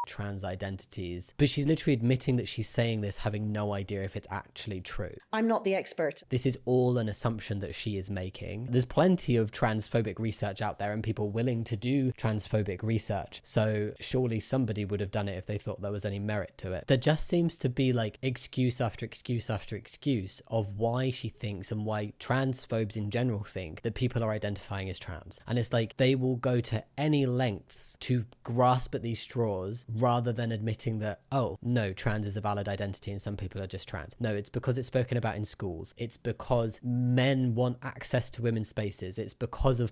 trans identities, but she's literally admitting that she's saying this having no idea if it's actually true. I'm not the expert. This is all an assumption that she is making. There's plenty of transphobic research out there and people willing to do transphobic research, so surely somebody would have done it if they thought there was any merit to it. There just seems to be like excuse after excuse after excuse of why she thinks and why transphobes in general think that people are identifying as trans, and it's like they will go to any lengths to grasp at these straws rather than admitting that, oh, no, trans is a valid identity and some people are just trans. No, it's because it's spoken about in schools. It's because men want access to women's spaces. It's because of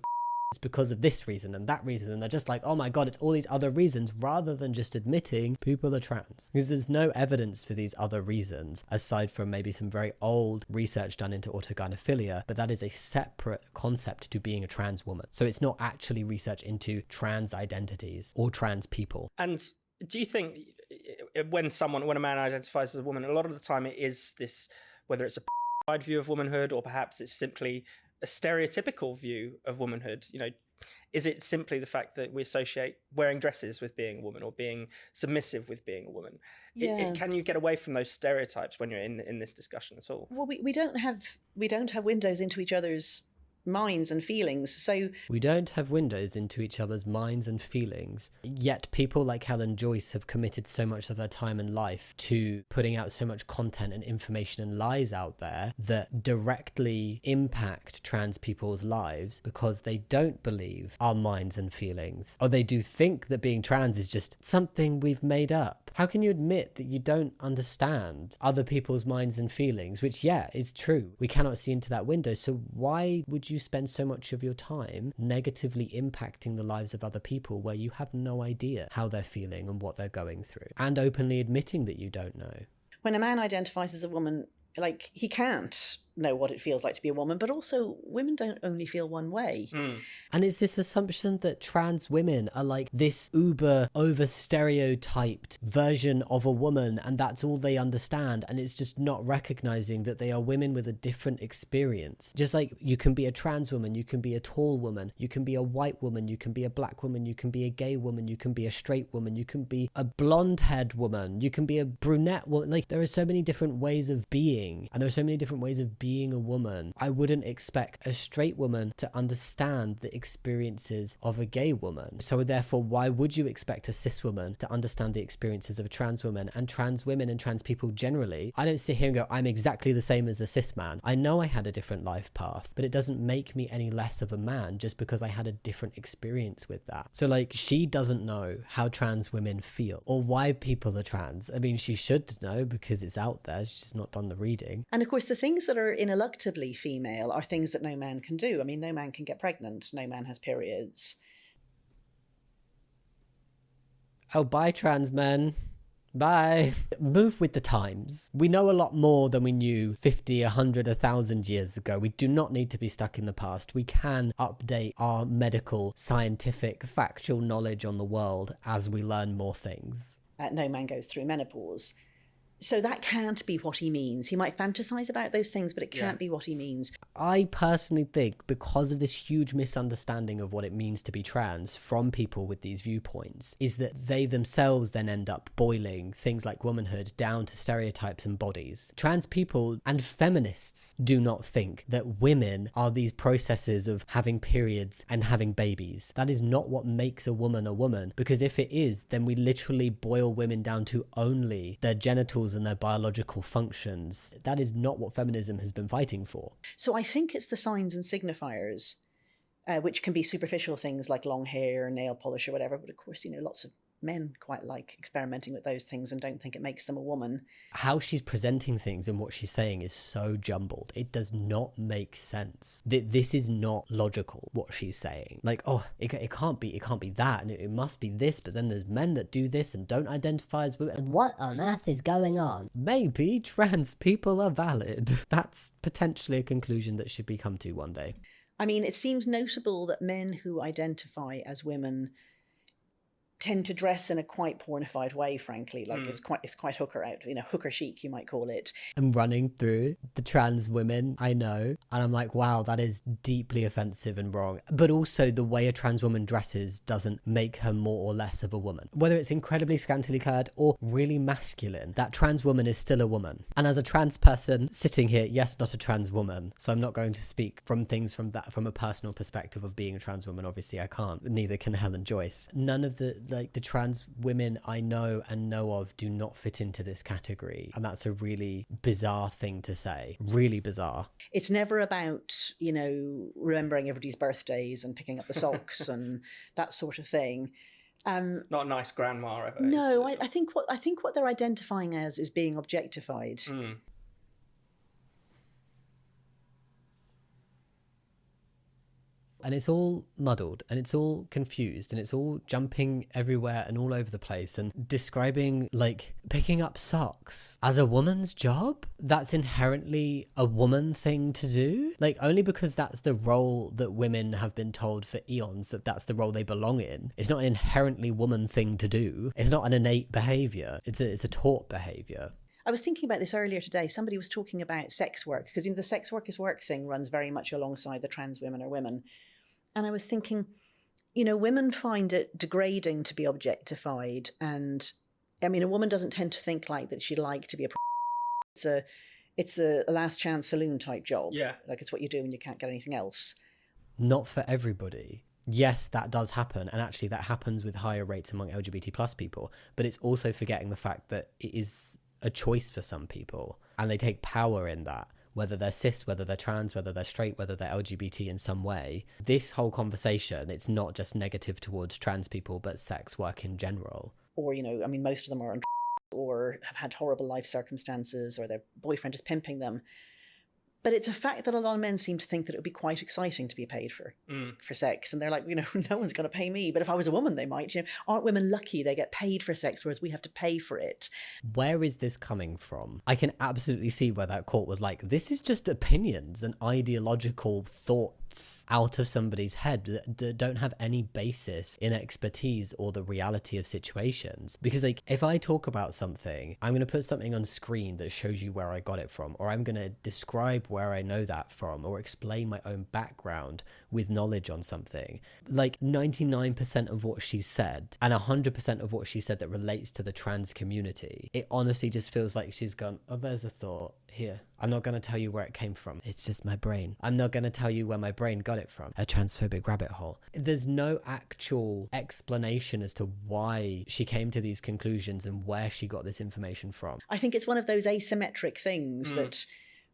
this reason and that reason, and they're just like, oh my god, it's all these other reasons, rather than just admitting people are trans, because there's no evidence for these other reasons aside from maybe some very old research done into autogynephilia, but that is a separate concept to being a trans woman. So it's not actually research into trans identities or trans people. And do you think when a man identifies as a woman, a lot of the time it is this, whether it's a view of womanhood or perhaps it's simply a stereotypical view of womanhood, is it simply the fact that we associate wearing dresses with being a woman or being submissive with being a woman? Yeah. Can you get away from those stereotypes when you're in this discussion at all? Well, we don't have windows into each other's minds and feelings. So we don't have windows into each other's minds and feelings, yet people like Helen Joyce have committed so much of their time and life to putting out so much content and information and lies out there that directly impact trans people's lives because they don't believe our minds and feelings, or they do think that being trans is just something we've made up. How can you admit that you don't understand other people's minds and feelings, which, yeah, is true. We cannot see into that window. So why would you spend so much of your time negatively impacting the lives of other people where you have no idea how they're feeling and what they're going through, and openly admitting that you don't know? When a man identifies as a woman, like, he can't know what it feels like to be a woman, but also women don't only feel one way. And it's this assumption that trans women are like this uber over stereotyped version of a woman, and that's all they understand, and it's just not recognizing that they are women with a different experience. Just like you can be a trans woman, you can be a tall woman, you can be a white woman, you can be a black woman, you can be a gay woman, you can be a straight woman, you can be a blonde-haired woman, you can be a brunette woman. Like, there are so many different ways of being, and there are so many different ways of being a woman. I wouldn't expect a straight woman to understand the experiences of a gay woman. So therefore, why would you expect a cis woman to understand the experiences of a trans woman? And trans women and trans people generally, I don't sit here and go, I'm exactly the same as a cis man. I know I had a different life path, but it doesn't make me any less of a man just because I had a different experience with that. So like, she doesn't know how trans women feel or why people are trans. I mean, she should know because it's out there. She's just not done the reading. And of course, the things that are ineluctably female are things that no man can do. I mean, no man can get pregnant. No man has periods. Oh, bye, trans men. Bye. Move with the times. We know a lot more than we knew 50, 100, 1,000 years ago. We do not need to be stuck in the past. We can update our medical, scientific, factual knowledge on the world as we learn more things. No man goes through menopause. So that can't be what he means. He might fantasize about those things, but it can't be what he means. I personally think because of this huge misunderstanding of what it means to be trans from people with these viewpoints, is that they themselves then end up boiling things like womanhood down to stereotypes and bodies. Trans people and feminists do not think that women are these processes of having periods and having babies. That is not what makes a woman, because if it is, then we literally boil women down to only their genitals and their biological functions. That is not what feminism has been fighting for. So I think it's the signs and signifiers, which can be superficial things like long hair, nail polish or whatever. But of course, you know, lots of men quite like experimenting with those things and don't think it makes them a woman. How she's presenting things and what she's saying is so jumbled. It does not make sense. This is not logical, what she's saying. Like, oh, it can't be that, and it must be this, but then there's men that do this and don't identify as women. What on earth is going on? Maybe trans people are valid. That's potentially a conclusion that should be come to one day. I mean, it seems notable that men who identify as women tend to dress in a quite pornified way, frankly. Like, it's quite hooker out, you know, hooker chic, you might call it. I'm running through the trans women I know, and I'm like, wow, that is deeply offensive and wrong. But also, the way a trans woman dresses doesn't make her more or less of a woman. Whether it's incredibly scantily clad or really masculine, that trans woman is still a woman. And as a trans person sitting here, yes, not a trans woman, so I'm not going to speak from a personal perspective of being a trans woman. Obviously I can't, neither can Helen Joyce. None of the trans women I know and know of do not fit into this category, and that's a really bizarre thing to say. Really bizarre. It's never about, you know, remembering everybody's birthdays and picking up the socks and that sort of thing. Not a nice grandma ever. No, I think what they're identifying as is being objectified. And it's all muddled and it's all confused and it's all jumping everywhere and all over the place and describing, like, picking up socks as a woman's job. That's inherently a woman thing to do. Like, only because that's the role that women have been told for eons that that's the role they belong in. It's not an inherently woman thing to do. It's not an innate behavior. It's a taught behavior. I was thinking about this earlier today. Somebody was talking about sex work, because, you know, the sex work is work thing runs very much alongside the trans women are women. And I was thinking, you know, women find it degrading to be objectified. And I mean, a woman doesn't tend to think like that she'd like to be it's a last chance saloon type job. Yeah. Like it's what you do when you can't get anything else. Not for everybody. Yes, that does happen. And actually that happens with higher rates among LGBT plus people. But it's also forgetting the fact that it is a choice for some people. And they take power in that. Whether they're cis, whether they're trans, whether they're straight, whether they're LGBT in some way. This whole conversation, it's not just negative towards trans people, but sex work in general. Or, you know, I mean, most of them are on or have had horrible life circumstances, or their boyfriend is pimping them. But it's a fact that a lot of men seem to think that it would be quite exciting to be paid for sex. And they're like, you know, no one's going to pay me. But if I was a woman, they might. You know, aren't women lucky they get paid for sex, whereas we have to pay for it? Where is this coming from? I can absolutely see where that court was like, this is just opinions and ideological thoughts out of somebody's head that don't have any basis in expertise or the reality of situations. Because like, if I talk about something, I'm going to put something on screen that shows you where I got it from, or I'm going to describe where I know that from, or explain my own background with knowledge on something. Like 99% of what she said and 100% of what she said that relates to the trans community, it honestly just feels like she's gone, oh, there's a thought here. I'm not going to tell you where it came from. It's just my brain. I'm not going to tell you where my brain got it from. A transphobic rabbit hole. There's no actual explanation as to why she came to these conclusions and where she got this information from. I think it's one of those asymmetric things that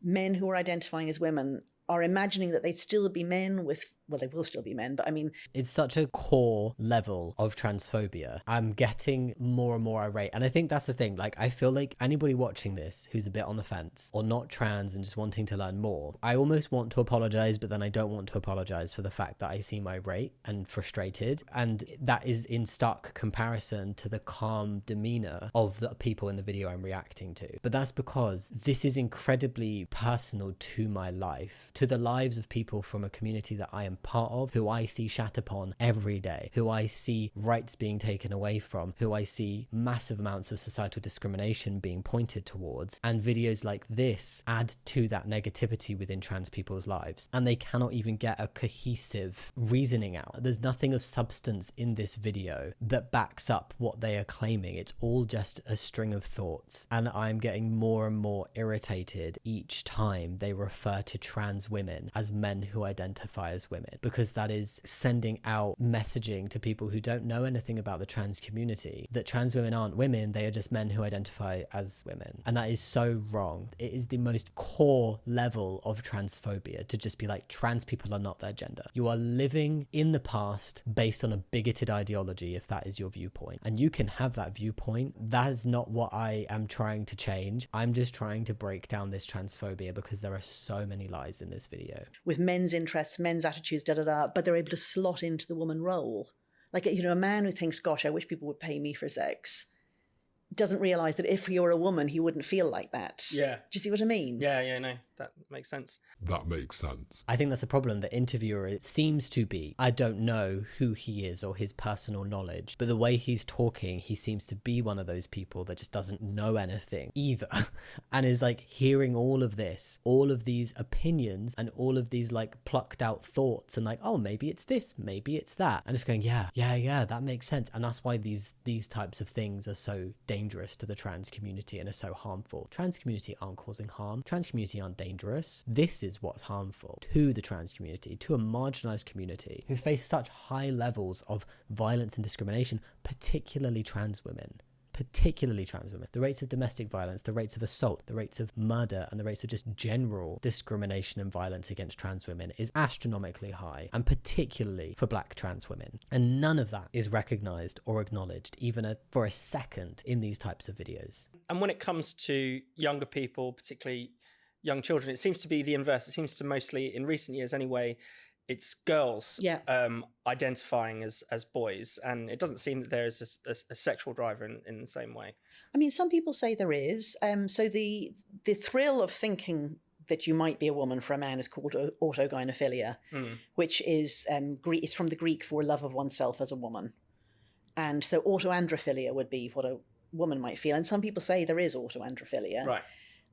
men who are identifying as women are imagining that they'd still be men with, well, they will still be men, but I mean... It's such a core level of transphobia. I'm getting more and more irate. And I think that's the thing. Like, I feel like anybody watching this who's a bit on the fence or not trans and just wanting to learn more, I almost want to apologize, but then I don't want to apologize for the fact that I seem irate and frustrated. And that is in stark comparison to the calm demeanor of the people in the video I'm reacting to. But that's because this is incredibly personal to my life, to the lives of people from a community that I am part of, who I see shat upon every day, who I see rights being taken away from, who I see massive amounts of societal discrimination being pointed towards. And videos like this add to that negativity within trans people's lives. And they cannot even get a cohesive reasoning out. There's nothing of substance in this video that backs up what they are claiming. It's all just a string of thoughts. And I'm getting more and more irritated each time they refer to trans women as men who identify as women, because that is sending out messaging to people who don't know anything about the trans community that trans women aren't women, they are just men who identify as women. And that is so wrong. It is the most core level of transphobia to just be like, trans people are not their gender. You are living in the past based on a bigoted ideology if that is your viewpoint, and you can have that viewpoint. That is not what I am trying to change. I'm just trying to break down this transphobia because there are so many lies in this video. With men's interests, men's attitudes, but they're able to slot into the woman role. Like, you know, a man who thinks, gosh, I wish people would pay me for sex, doesn't realise that if you're a woman, he wouldn't feel like that. Yeah. Do you see what I mean? Yeah, no, that makes sense. That makes sense. I think that's a problem. The interviewer, it seems to be, I don't know who he is or his personal knowledge, but the way he's talking, he seems to be one of those people that just doesn't know anything either and is like hearing all of this, all of these opinions and all of these like plucked out thoughts and like, oh, maybe it's this, maybe it's that. And just going, yeah, that makes sense. And that's why these types of things are so dangerous to the trans community and are so harmful. Trans community aren't causing harm. Trans community aren't dangerous. This is what's harmful to the trans community, to a marginalized community who face such high levels of violence and discrimination, particularly trans women. The rates of domestic violence, the rates of assault, the rates of murder, and the rates of just general discrimination and violence against trans women is astronomically high, and particularly for black trans women. And none of that is recognized or acknowledged even for a second in these types of videos. And when it comes to younger people, particularly young children, it seems to be the inverse. It seems to mostly, in recent years anyway, it's girls identifying as boys, and it doesn't seem that there is a sexual driver in the same way. I mean, some people say there is. So the thrill of thinking that you might be a woman for a man is called autogynephilia, which is it's from the Greek for love of oneself as a woman. And so autoandrophilia would be what a woman might feel. And some people say there is autoandrophilia. Right.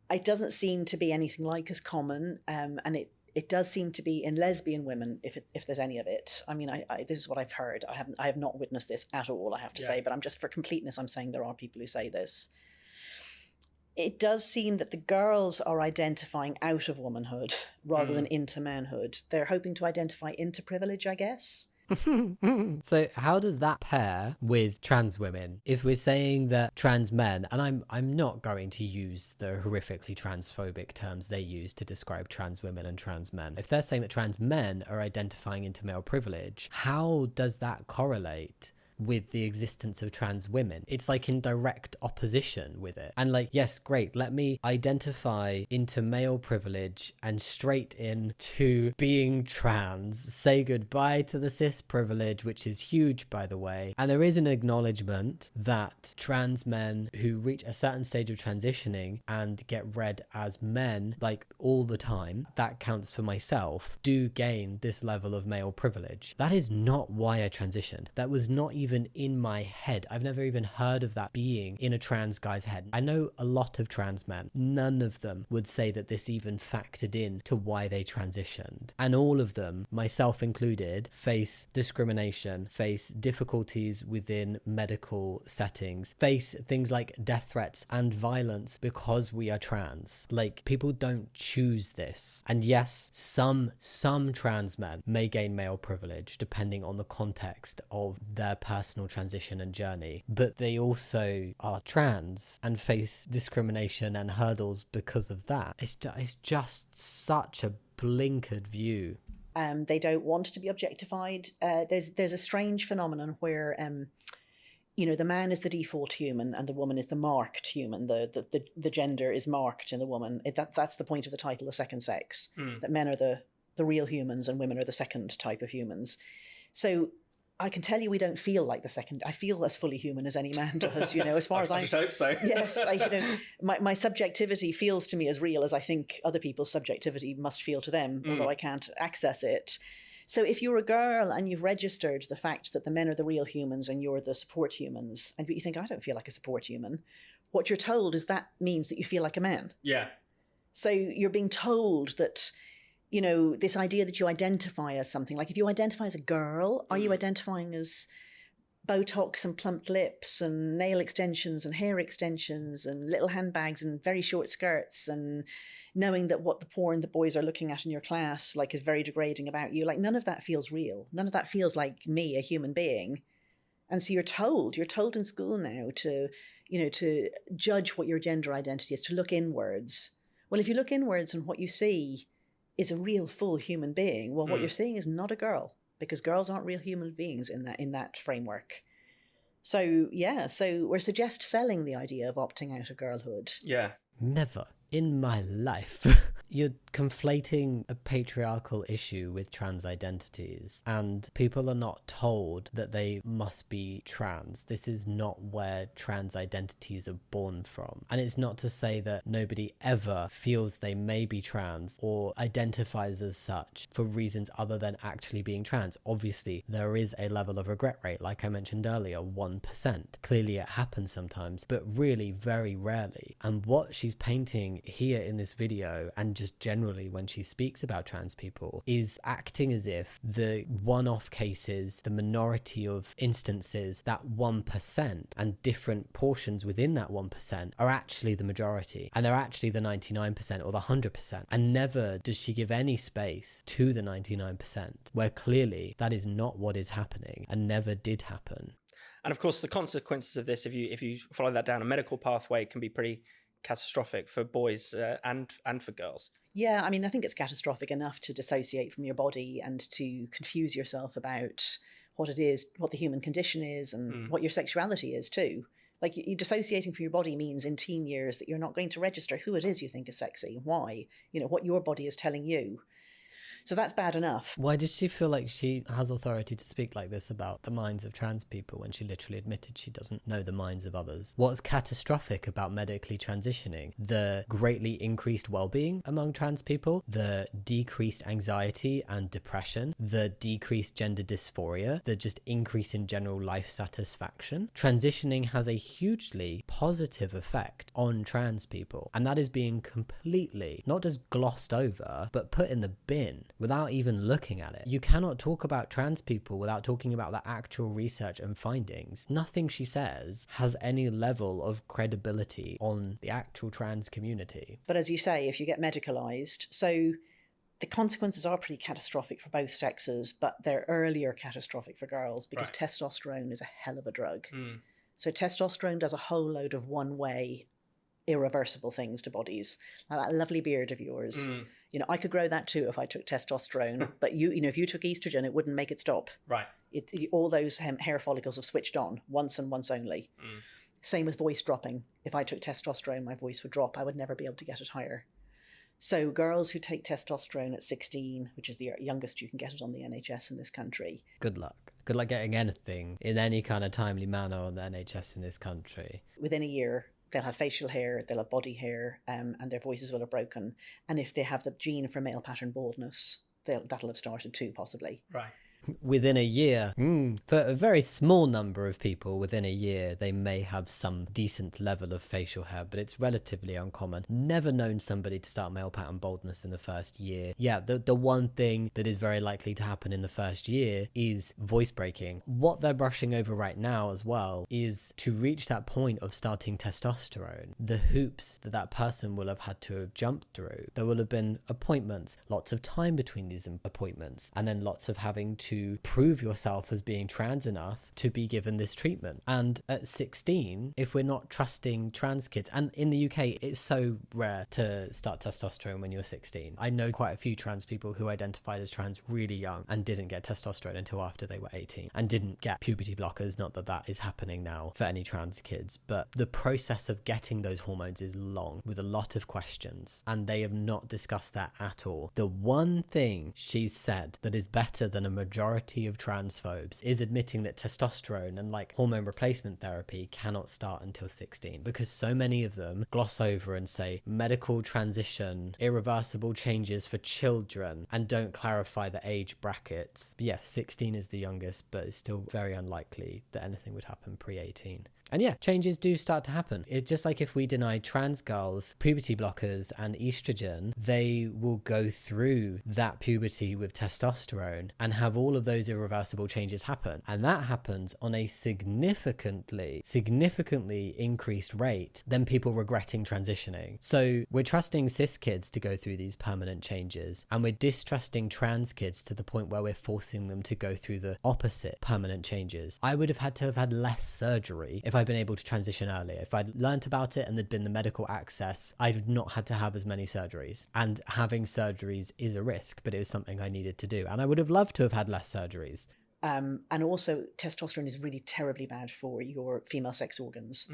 It doesn't seem to be anything like as common, and it does seem to be in lesbian women, if there's any of it. I mean, this is what I've heard. I have not witnessed this at all, I have to say, but I'm just, for completeness, I'm saying there are people who say this. It does seem that the girls are identifying out of womanhood rather than into manhood. They're hoping to identify into privilege, I guess. So how does that pair with trans women? If we're saying that trans men, and I'm not going to use the horrifically transphobic terms they use to describe trans women and trans men. If they're saying that trans men are identifying into male privilege, how does that correlate with the existence of trans women? It's like in direct opposition with it. And like, yes, great, let me identify into male privilege and straight into being trans, say goodbye to the cis privilege, which is huge, by the way. And there is an acknowledgement that trans men who reach a certain stage of transitioning and get read as men, like all the time, that counts for myself, do gain this level of male privilege. That is not why I transitioned. That was not even in my head. I've never even heard of that being in a trans guy's head. I know a lot of trans men. None of them would say that this even factored in to why they transitioned. And all of them, myself included, face discrimination, face difficulties within medical settings, face things like death threats and violence because we are trans. Like, people don't choose this. And yes, some trans men may gain male privilege depending on the context of their personal transition and journey, but they also are trans and face discrimination and hurdles because of that. It's just such a blinkered view. They don't want to be objectified. There's a strange phenomenon where the man is the default human and the woman is the marked human. The gender is marked in the woman. That's the point of the title, The Second Sex, that men are the real humans and women are the second type of humans. So I can tell you we don't feel like the second. I feel as fully human as any man does, as far as I just hope so. Yes, my subjectivity feels to me as real as I think other people's subjectivity must feel to them, although I can't access it. So if you're a girl and you've registered the fact that the men are the real humans and you're the support humans, and you think, I don't feel like a support human, what you're told is that means that you feel like a man. Yeah. So you're being told that, this idea that you identify as something, like if you identify as a girl, are you identifying as Botox and plumped lips and nail extensions and hair extensions and little handbags and very short skirts, and knowing that what the porn the boys are looking at in your class like is very degrading about you? Like, none of that feels real. None of that feels like me, a human being. And so you're told in school now to judge what your gender identity is, to look inwards. Well, if you look inwards and what you see is a real full human being, well, what you're seeing is not a girl, because girls aren't real human beings in that framework. So we're selling the idea of opting out of girlhood. Yeah. Never in my life. You're conflating a patriarchal issue with trans identities, and people are not told that they must be trans. This is not where trans identities are born from. And it's not to say that nobody ever feels they may be trans or identifies as such for reasons other than actually being trans. Obviously, there is a level of regret rate, like I mentioned earlier, 1%. Clearly it happens sometimes, but really very rarely. And what she's painting here in this video, and just generally when she speaks about trans people, is acting as if the one-off cases, the minority of instances, that 1% and different portions within that 1% are actually the majority, and they're actually the 99% or the 100%. And never does she give any space to the 99%, where clearly that is not what is happening and never did happen. And of course, the consequences of this, if you follow that down a medical pathway, can be pretty catastrophic for boys and for girls. Yeah, I mean, I think it's catastrophic enough to dissociate from your body and to confuse yourself about what it is, what the human condition is, and what your sexuality is too. Like, you dissociating from your body means in teen years that you're not going to register who it is you think is sexy, why, what your body is telling you. So that's bad enough. Why does she feel like she has authority to speak like this about the minds of trans people when she literally admitted she doesn't know the minds of others? What's catastrophic about medically transitioning? The greatly increased well-being among trans people, the decreased anxiety and depression, the decreased gender dysphoria, the just increase in general life satisfaction. Transitioning has a hugely positive effect on trans people, and that is being completely not just glossed over but put in the bin without even looking at it. You cannot talk about trans people without talking about the actual research and findings. Nothing she says has any level of credibility on the actual trans community. But as you say, if you get medicalised, so the consequences are pretty catastrophic for both sexes, but they're earlier catastrophic for girls because testosterone is a hell of a drug. So testosterone does a whole load of one-way irreversible things to bodies. Like that lovely beard of yours. You know, I could grow that too if I took testosterone, but you know, if you took estrogen, it wouldn't make it stop. Right. All those hair follicles have switched on once and once only. Same with voice dropping. If I took testosterone, my voice would drop. I would never be able to get it higher. So girls who take testosterone at 16, which is the youngest you can get it on the NHS in this country. Good luck. Good luck getting anything in any kind of timely manner on the NHS in this country. Within a year, they'll have facial hair, they'll have body hair, and their voices will have broken. And if they have the gene for male pattern baldness, that'll have started too, possibly. Right. Within a year, for a very small number of people, within a year, they may have some decent level of facial hair, but it's relatively uncommon. Never known somebody to start male pattern baldness in the first year. Yeah, the one thing that is very likely to happen in the first year is voice breaking. What they're brushing over right now as well is to reach that point of starting testosterone, the hoops that person will have had to have jumped through. There will have been appointments, lots of time between these appointments, and then lots of having to prove yourself as being trans enough to be given this treatment. And at 16, if we're not trusting trans kids, and in the UK it's so rare to start testosterone when you're 16. I know quite a few trans people who identified as trans really young and didn't get testosterone until after they were 18 and didn't get puberty blockers. Not that that is happening now for any trans kids, but the process of getting those hormones is long with a lot of questions, and they have not discussed that at all. The one thing she's said that is better than a majority of transphobes is admitting that testosterone and like hormone replacement therapy cannot start until 16, because so many of them gloss over and say medical transition, irreversible changes for children, and don't clarify the age brackets. But yes, 16 is the youngest, but it's still very unlikely that anything would happen pre-18. And yeah, changes do start to happen. It's just like if we deny trans girls puberty blockers and estrogen, they will go through that puberty with testosterone and have all of those irreversible changes happen. And that happens on a significantly increased rate than people regretting transitioning. So we're trusting cis kids to go through these permanent changes, and we're distrusting trans kids to the point where we're forcing them to go through the opposite permanent changes. I would have had to have had less surgery if I'd been able to transition earlier. If I'd learnt about it and there'd been the medical access, I'd not had to have as many surgeries. And having surgeries is a risk, but it was something I needed to do. And I would have loved to have had less surgeries. And also, testosterone is really terribly bad for your female sex organs.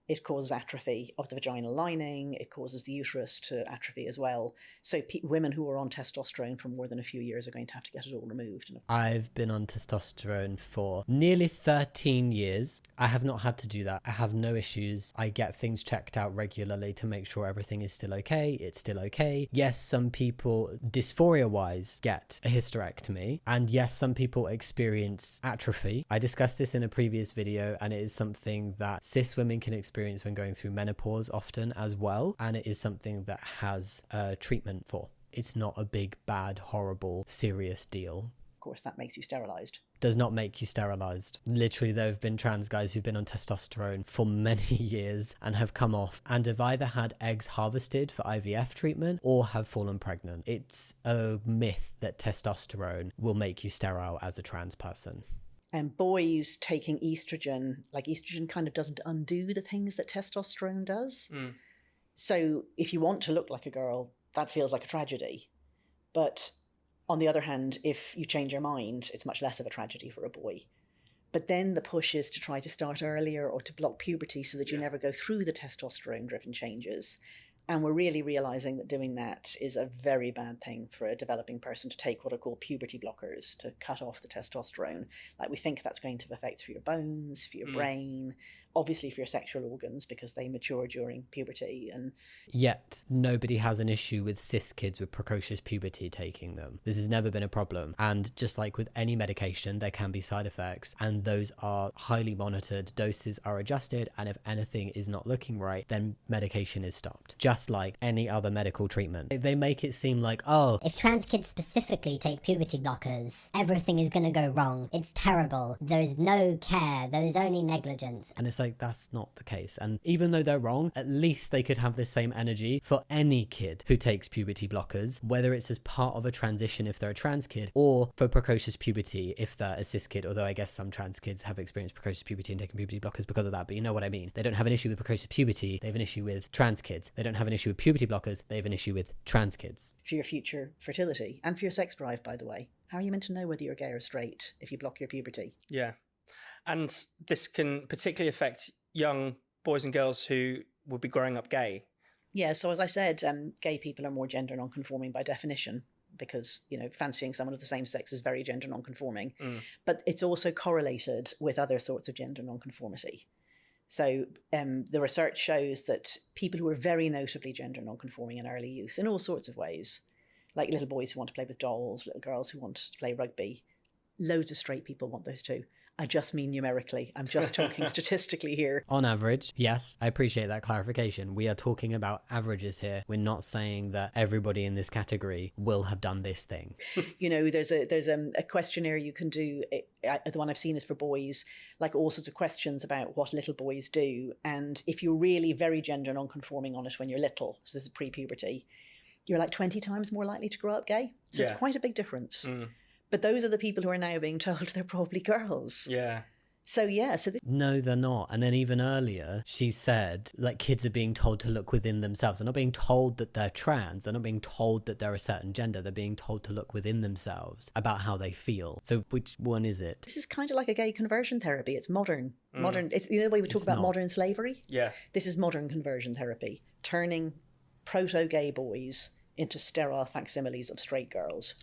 It causes atrophy of the vaginal lining. It causes the uterus to atrophy as well. So women who are on testosterone for more than a few years are going to have to get it all removed. I've been on testosterone for nearly 13 years. I have not had to do that. I have no issues. I get things checked out regularly to make sure everything is still okay. It's still okay. Yes, some people, dysphoria-wise, get a hysterectomy. And yes, some people experience atrophy. I discussed this in a previous video, and it is something that cis women can experience when going through menopause often as well, and it is something that has treatment for. It's not a big, bad, horrible, serious deal. Of course, that makes you sterilised. Does not make you sterilised. Literally, there have been trans guys who've been on testosterone for many years and have come off and have either had eggs harvested for IVF treatment or have fallen pregnant. It's a myth that testosterone will make you sterile as a trans person. And boys taking estrogen, like estrogen kind of doesn't undo the things that testosterone does. So if you want to look like a girl, that feels like a tragedy. But on the other hand, if you change your mind, it's much less of a tragedy for a boy. But then the push is to try to start earlier or to block puberty so that you never go through the testosterone-driven changes. And we're really realizing that doing that is a very bad thing for a developing person, to take what are called puberty blockers to cut off the testosterone. Like, we think that's going to have effects for your bones, for your brain, obviously for your sexual organs, because they mature during puberty. And yet nobody has an issue with cis kids with precocious puberty taking them. This has never been a problem. And just like with any medication, there can be side effects, and those are highly monitored. Doses are adjusted, and if anything is not looking right, then medication is stopped, just like any other medical treatment. They make it seem like, oh, If trans kids specifically take puberty blockers, everything is going to go wrong. It's terrible. There is no care. There is only negligence. and it's like, that's not the case. And even though they're wrong, at least they could have this same energy for any kid who takes puberty blockers, whether it's as part of a transition if they're a trans kid, or for precocious puberty if they're a cis kid. Although I guess some trans kids have experienced precocious puberty and taken puberty blockers because of that, but you know what I mean. They don't have an issue with precocious puberty, they have an issue with trans kids. They don't have an issue with puberty blockers, they have an issue with trans kids. for your future fertility and for your sex drive, by the way. How are you meant to know whether you're gay or straight if you block your puberty? Yeah. And this can particularly affect young boys and girls who will be growing up gay. Yeah, so as I said, gay people are more gender non-conforming by definition, because, you know, fancying someone of the same sex is very gender non-conforming. But it's also correlated with other sorts of gender non-conformity. So the research shows that people who are very notably gender non-conforming in early youth, in all sorts of ways, like little boys who want to play with dolls, little girls who want to play rugby, loads of straight people want those too. I just mean numerically. I'm just talking statistically here. On average, yes, I appreciate that clarification. We are talking about averages here. We're not saying that everybody in this category will have done this thing. You know, there's a questionnaire you can do. The one I've seen is for boys, like all sorts of questions about what little boys do. And if you're really very gender non-conforming on it when you're little, so this is pre-puberty, you're like 20 times more likely to grow up gay. So it's quite a big difference. But those are the people who are now being told they're probably girls. Yeah. So yeah, so this... No, they're not. And then even earlier, she said, like, kids are being told to look within themselves. They're not being told that they're trans. They're not being told that they're a certain gender. They're being told to look within themselves about how they feel. So which one is it? This is kind of like a gay conversion therapy. It's modern. Modern. It's, you know the way we talk about modern slavery? Yeah. This is modern conversion therapy, turning proto-gay boys into sterile facsimiles of straight girls.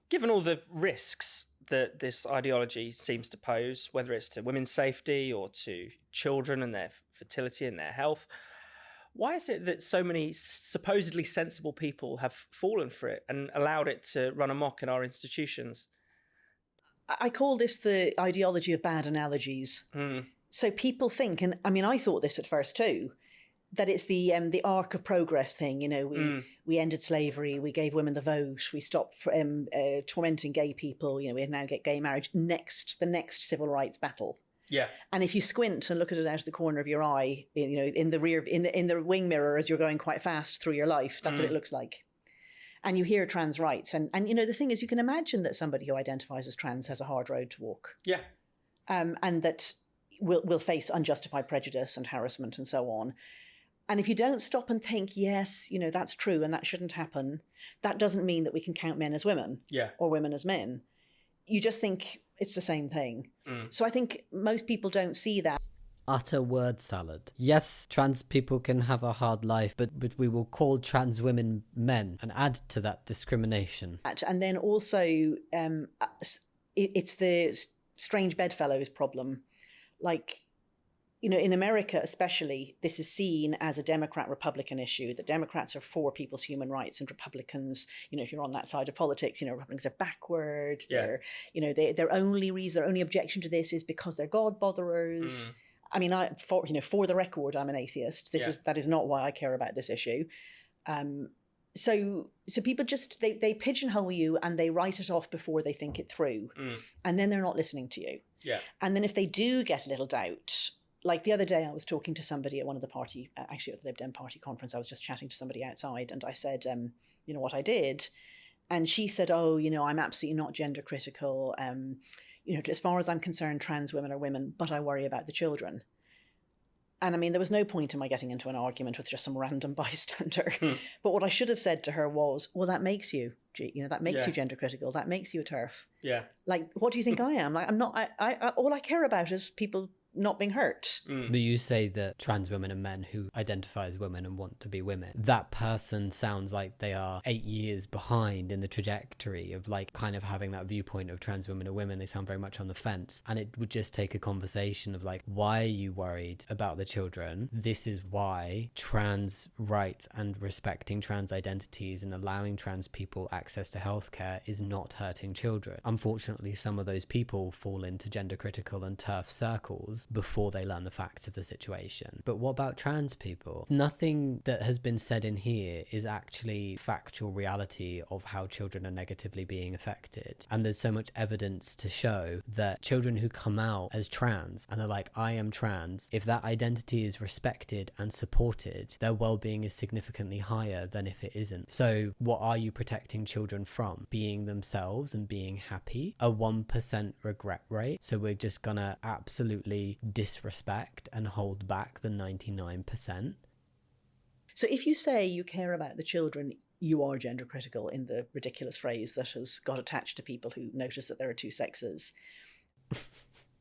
Given all the risks that this ideology seems to pose, whether it's to women's safety or to children and their fertility and their health, why is it that so many supposedly sensible people have fallen for it and allowed it to run amok in our institutions? I call this the ideology of bad analogies. So people think, and I mean, I thought this at first too, that it's the arc of progress thing. You know, we ended slavery, we gave women the vote, we stopped tormenting gay people. You know, we now get gay marriage. The next civil rights battle. Yeah. And if you squint and look at it out of the corner of your eye, you know, in the wing mirror as you're going quite fast through your life, that's what it looks like. And you hear trans rights, and you know, the thing is, you can imagine that somebody who identifies as trans has a hard road to walk. Yeah. And that will face unjustified prejudice and harassment and so on. And if you don't stop and think, yes, you know, that's true and that shouldn't happen, that doesn't mean that we can count men as women or women as men. You just think it's the same thing. So I think most people don't see that. Utter word salad. Yes, trans people can have a hard life, but we will call trans women men and add to that discrimination. And then also, it's the strange bedfellows problem. Like, you know, in America especially, this is seen as a Democrat-Republican issue. The Democrats are for people's human rights, and Republicans, you know, if you're on that side of politics, you know, Republicans are backward. Yeah. They're, you know, their only objection to this is because they're God botherers. I mean, for the record, I'm an atheist. That is not why I care about this issue. So people just they pigeonhole you and they write it off before they think it through, and then they're not listening to you. Yeah. And then if they do get a little doubt. Like the other day, I was talking to somebody at one of the party, actually at the Lib Dem party conference. I was just chatting to somebody outside, and I said, you know, what I did, and she said, "Oh, you know, I'm absolutely not gender critical. You know, as far as I'm concerned, trans women are women, but I worry about the children." And I mean, there was no point in my getting into an argument with just some random bystander. But what I should have said to her was, "Well, that makes you, you know, that makes you gender critical. That makes you a TERF. Yeah. Like, what do you think I am? Like, I'm not. I all I care about is people not being hurt. But you say that trans women and men who identify as women and want to be women, that person sounds like they are 8 years behind in the trajectory of like kind of having that viewpoint of trans women or women. They sound very much on the fence. And it would just take a conversation of like, why are you worried about the children? This is why trans rights and respecting trans identities and allowing trans people access to healthcare is not hurting children. Unfortunately, some of those people fall into gender critical and TERF circles before they learn the facts of the situation. But what about trans people? Nothing that has been said in here is actually factual reality of how children are negatively being affected. And there's so much evidence to show that children who come out as trans and are like, I am trans, if that identity is respected and supported, their well-being is significantly higher than if it isn't. So what are you protecting children from? Being themselves and being happy? A 1% regret rate? So we're just gonna absolutely disrespect and hold back the 99%? So if you say you care about the children, you are gender critical, in the ridiculous phrase that has got attached to people who notice that there are two sexes.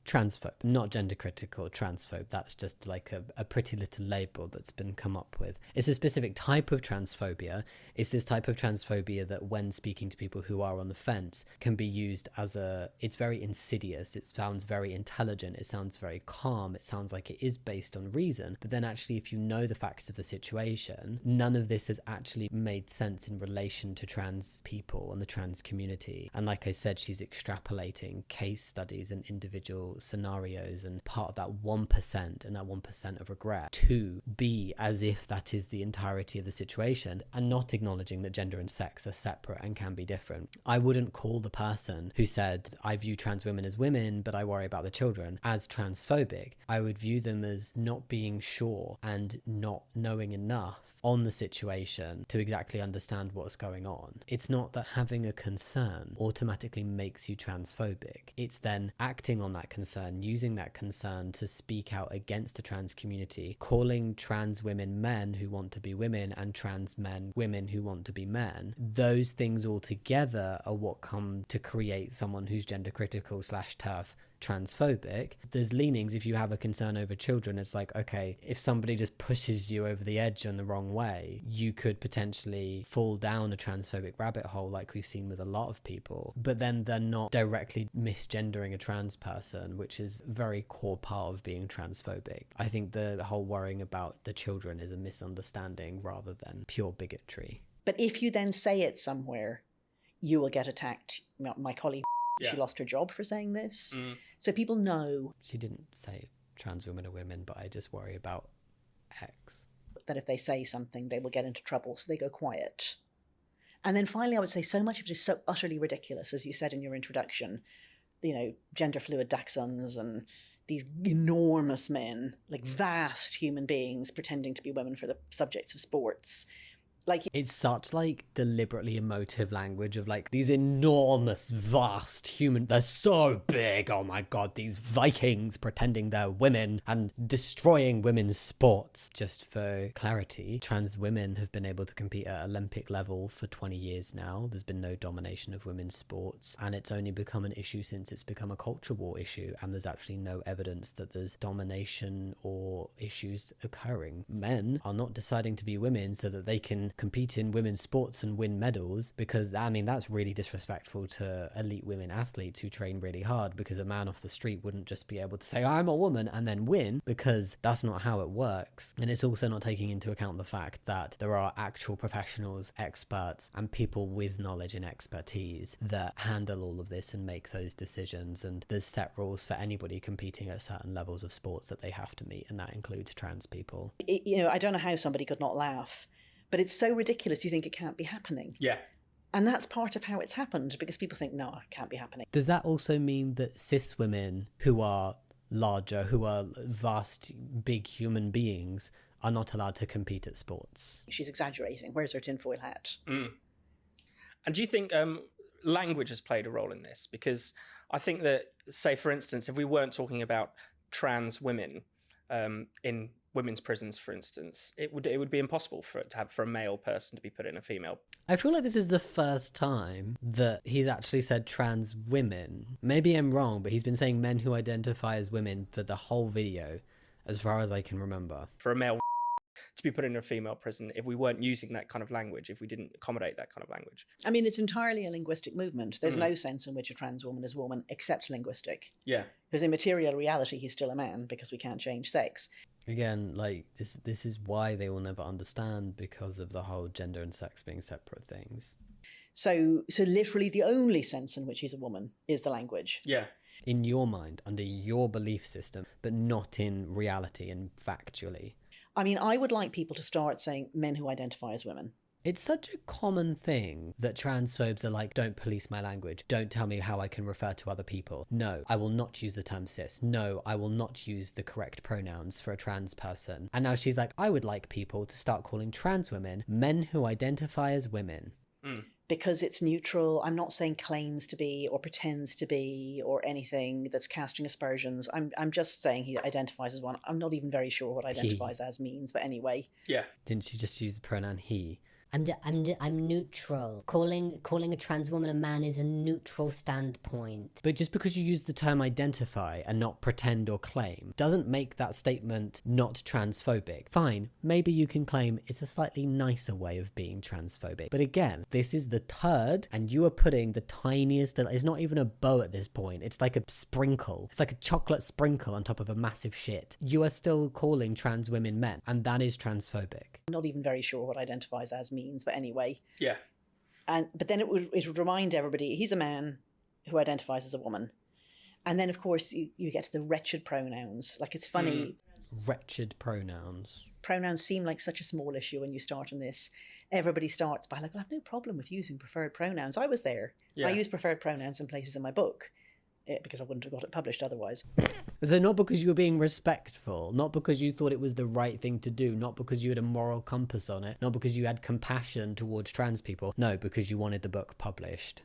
Transphobe, not gender critical, transphobe. That's just like a pretty little label that's been come up with. It's a specific type of transphobia. It's this type of transphobia that when speaking to people who are on the fence can be used as it's very insidious. It sounds very intelligent. It sounds very calm. It sounds like it is based on reason. But then actually, if you know the facts of the situation, none of this has actually made sense in relation to trans people and the trans community. And like I said, she's extrapolating case studies and individual scenarios and part of that 1% and that 1% of regret to be as if that is the entirety of the situation, and not acknowledging that gender and sex are separate and can be different. I wouldn't call the person who said, I view trans women as women, but I worry about the children, as transphobic. I would view them as not being sure and not knowing enough on the situation to exactly understand what's going on. It's not that having a concern automatically makes you transphobic. It's then acting on that concern, using that concern to speak out against the trans community, calling trans women men who want to be women and trans men women who want to be men. Those things all together are what come to create someone who's gender critical / TERF transphobic. There's leanings. If you have a concern over children, it's like, okay, if somebody just pushes you over the edge in the wrong way, you could potentially fall down a transphobic rabbit hole like we've seen with a lot of people. But then they're not directly misgendering a trans person, which is a very core part of being transphobic. I think the whole worrying about the children is a misunderstanding rather than pure bigotry. But if you then say it somewhere, you will get attacked. My colleague, she lost her job for saying this. So people know. She didn't say trans women are women, but I just worry about X. That if they say something, they will get into trouble, so they go quiet. And then finally, I would say so much of it is so utterly ridiculous, as you said in your introduction. You know, gender fluid dachshunds and these enormous men, like vast human beings pretending to be women for the subjects of sports. Like, it's such like deliberately emotive language of like these enormous vast human, they're so big, oh my god, these Vikings pretending they're women and destroying women's sports. Just for clarity, trans women have been able to compete at Olympic level for 20 years now. There's been no domination of women's sports, and it's only become an issue since it's become a culture war issue, and there's actually no evidence that there's domination or issues occurring. Men are not deciding to be women so that they can compete in women's sports and win medals, because I mean that's really disrespectful to elite women athletes who train really hard, because a man off the street wouldn't just be able to say I'm a woman and then win, because that's not how it works. And it's also not taking into account the fact that there are actual professionals, experts, and people with knowledge and expertise that handle all of this and make those decisions, and there's set rules for anybody competing at certain levels of sports that they have to meet, and that includes trans people. I don't know how somebody could not laugh. But it's so ridiculous, you think it can't be happening. Yeah. And that's part of how it's happened, because people think, no, it can't be happening. Does that also mean that cis women who are larger, who are vast, big human beings, are not allowed to compete at sports? She's exaggerating. Where's her tinfoil hat? And do you think language has played a role in this? Because I think that, say, for instance, if we weren't talking about trans women in women's prisons, for instance, it would be impossible for a male person to be put in a female. I feel like this is the first time that he's actually said trans women. Maybe I'm wrong, but he's been saying men who identify as women for the whole video, as far as I can remember. For a male to be put in a female prison if we weren't using that kind of language, if we didn't accommodate that kind of language. I mean, it's entirely a linguistic movement. There's no sense in which a trans woman is a woman except linguistic. Yeah. Because in material reality, he's still a man because we can't change sex. Again, like, this is why they will never understand, because of the whole gender and sex being separate things. So literally the only sense in which he's a woman is the language. Yeah. In your mind, under your belief system, but not in reality and factually. I mean, I would like people to start saying men who identify as women. It's such a common thing that transphobes are like, don't police my language. Don't tell me how I can refer to other people. No, I will not use the term cis. No, I will not use the correct pronouns for a trans person. And now she's like, I would like people to start calling trans women men who identify as women. Because it's neutral. I'm not saying claims to be or pretends to be or anything that's casting aspersions. I'm just saying he identifies as one. I'm not even very sure what identifies as means, but anyway. Yeah. Didn't she just use the pronoun he? I'm neutral. Calling a trans woman a man is a neutral standpoint. But just because you use the term identify and not pretend or claim doesn't make that statement not transphobic. Fine, maybe you can claim it's a slightly nicer way of being transphobic. But again, this is the turd, and you are putting the tiniest, it's not even a bow at this point. It's like a sprinkle. It's like a chocolate sprinkle on top of a massive shit. You are still calling trans women men, and that is transphobic. I'm not even very sure what identifies as means, but anyway. Yeah. But then it would remind everybody he's a man who identifies as a woman. And then, of course, you get to the wretched pronouns. Like, it's funny. Wretched pronouns. Pronouns seem like such a small issue when you start on this. Everybody starts by like, well, I have no problem with using preferred pronouns. I was there. Yeah. I use preferred pronouns in places in my book because I wouldn't have got it published otherwise. So not because you were being respectful, not because you thought it was the right thing to do, not because you had a moral compass on it, not because you had compassion towards trans people. No, because you wanted the book published.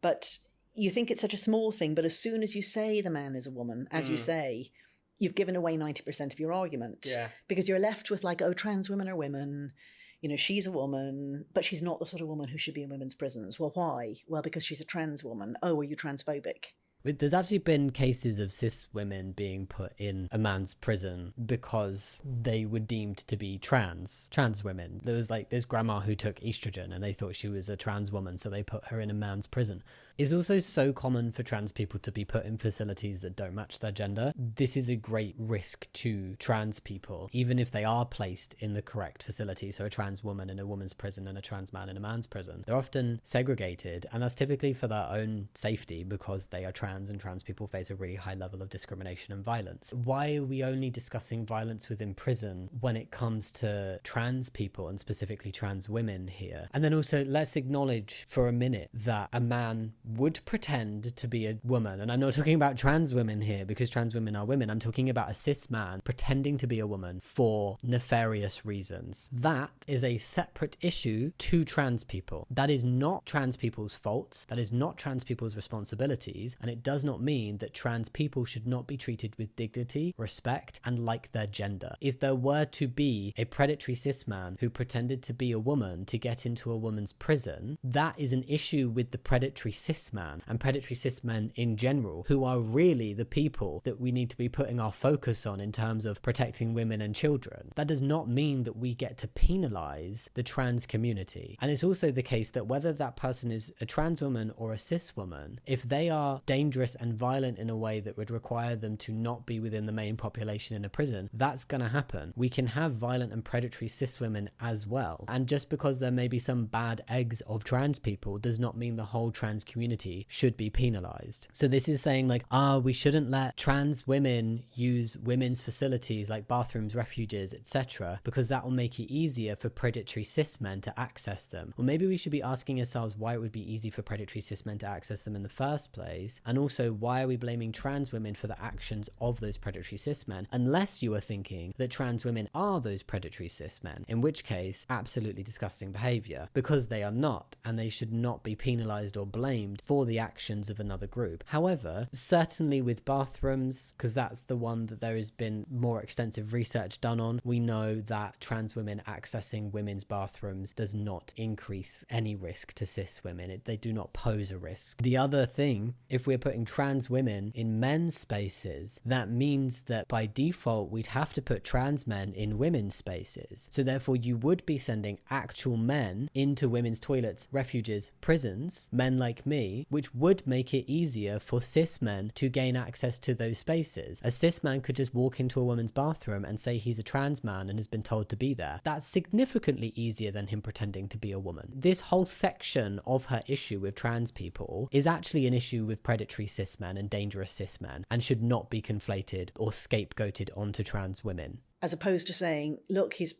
But you think it's such a small thing, but as soon as you say the man is a woman, as you say, you've given away 90% of your argument. Yeah. Because you're left with like, oh, trans women are women. You know, she's a woman, but she's not the sort of woman who should be in women's prisons. Well, why? Well, because she's a trans woman. Oh, are you transphobic? There's actually been cases of cis women being put in a man's prison because they were deemed to be trans women. There was like this grandma who took estrogen and they thought she was a trans woman, so they put her in a man's prison. It's also so common for trans people to be put in facilities that don't match their gender. This is a great risk to trans people, even if they are placed in the correct facility. So a trans woman in a woman's prison and a trans man in a man's prison. They're often segregated, and that's typically for their own safety because they are trans, and trans people face a really high level of discrimination and violence. Why are we only discussing violence within prison when it comes to trans people and specifically trans women here? And then also, let's acknowledge for a minute that a man would pretend to be a woman. And I'm not talking about trans women here because trans women are women. I'm talking about a cis man pretending to be a woman for nefarious reasons. That is a separate issue to trans people. That is not trans people's faults. That is not trans people's responsibilities. And it does not mean that trans people should not be treated with dignity, respect, and like their gender. If there were to be a predatory cis man who pretended to be a woman to get into a woman's prison, that is an issue with the predatory cis man and predatory cis men in general, who are really the people that we need to be putting our focus on in terms of protecting women and children. That does not mean that we get to penalize the trans community. And it's also the case that whether that person is a trans woman or a cis woman, if they are dangerous and violent in a way that would require them to not be within the main population in a prison, that's going to happen. We can have violent and predatory cis women as well. And just because there may be some bad eggs of trans people does not mean the whole trans community should be penalized. So this is saying like, we shouldn't let trans women use women's facilities like bathrooms, refuges, etc., because that will make it easier for predatory cis men to access them. Or maybe we should be asking ourselves why it would be easy for predatory cis men to access them in the first place, and also, why are we blaming trans women for the actions of those predatory cis men? Unless you are thinking that trans women are those predatory cis men, in which case, absolutely disgusting behaviour, because they are not, and they should not be penalised or blamed for the actions of another group. However, certainly with bathrooms, because that's the one that there has been more extensive research done on, we know that trans women accessing women's bathrooms does not increase any risk to cis women. They do not pose a risk. The other thing, if we're putting trans women in men's spaces, that means that by default we'd have to put trans men in women's spaces. So therefore you would be sending actual men into women's toilets, refuges, prisons, men like me, which would make it easier for cis men to gain access to those spaces. A cis man could just walk into a woman's bathroom and say he's a trans man and has been told to be there. That's significantly easier than him pretending to be a woman. This whole section of her issue with trans people is actually an issue with predatory cis men and dangerous cis men, and should not be conflated or scapegoated onto trans women. As opposed to saying, look, he's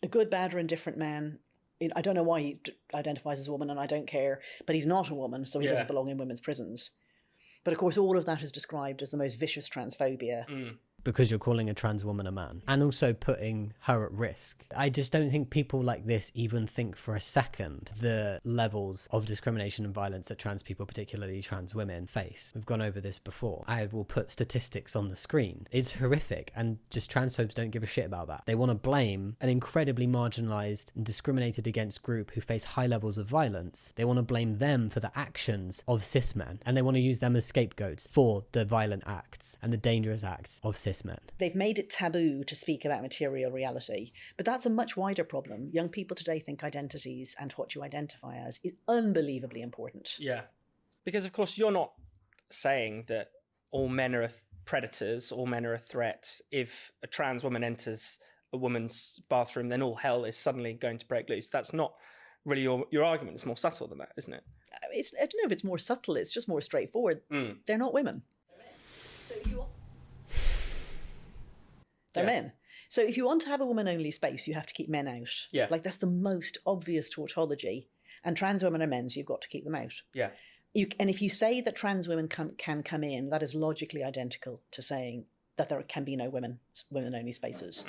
a good, bad, or indifferent man. I don't know why he identifies as a woman, and I don't care, but he's not a woman, so he doesn't belong in women's prisons. But of course, all of that is described as the most vicious transphobia. Because you're calling a trans woman a man, and also putting her at risk. I just don't think people like this even think for a second the levels of discrimination and violence that trans people, particularly trans women, face. We've gone over this before. I will put statistics on the screen. It's horrific, and just transphobes don't give a shit about that. They want to blame an incredibly marginalized and discriminated against group who face high levels of violence. They want to blame them for the actions of cis men, and they want to use them as scapegoats for the violent acts and the dangerous acts of cis men. They've made it taboo to speak about material reality, but that's a much wider problem. Young people today think identities and what you identify as is unbelievably important. Yeah, because of course you're not saying that all men are predators, all men are a threat. If a trans woman enters a woman's bathroom, then all hell is suddenly going to break loose. That's not really your argument. It's more subtle than that, isn't it? I don't know if it's more subtle, it's just more straightforward. They're not women. So they're men. So if you want to have a woman-only space, you have to keep men out. Yeah. Like, that's the most obvious tautology. And trans women are men, so you've got to keep them out. Yeah. And if you say that trans women can come in, that is logically identical to saying that there can be no women-only spaces.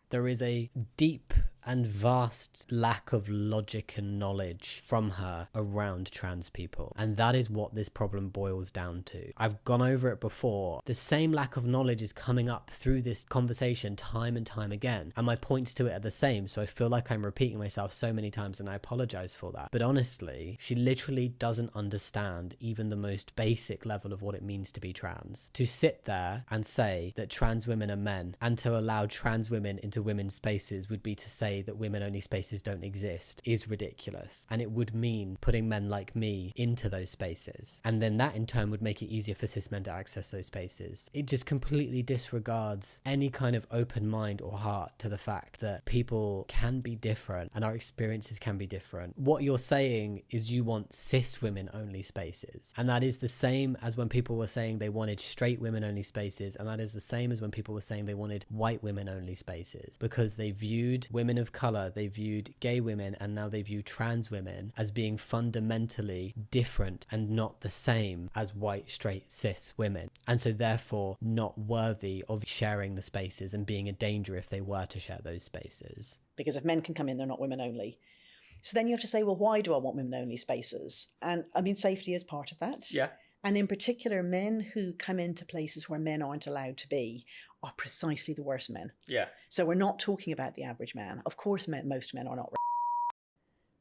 There is a deep and vast lack of logic and knowledge from her around trans people. And that is what this problem boils down to. I've gone over it before. The same lack of knowledge is coming up through this conversation time and time again. And my points to it are the same. So I feel like I'm repeating myself so many times, and I apologize for that. But honestly, she literally doesn't understand even the most basic level of what it means to be trans. To sit there and say that trans women are men, and to allow trans women into women's spaces would be to say that women-only spaces don't exist, is ridiculous. And it would mean putting men like me into those spaces. And then that in turn would make it easier for cis men to access those spaces. It just completely disregards any kind of open mind or heart to the fact that people can be different and our experiences can be different. What you're saying is you want cis women-only spaces. And that is the same as when people were saying they wanted straight women-only spaces. And that is the same as when people were saying they wanted white women-only spaces. Because they viewed women of colour, they viewed gay women, and now they view trans women as being fundamentally different and not the same as white, straight, cis women. And so therefore not worthy of sharing the spaces and being a danger if they were to share those spaces. Because if men can come in, they're not women only. So then you have to say, well, why do I want women only spaces? And I mean, safety is part of that. Yeah. And in particular, men who come into places where men aren't allowed to be are precisely the worst men. Yeah. So we're not talking about the average man. Of course, most men are not.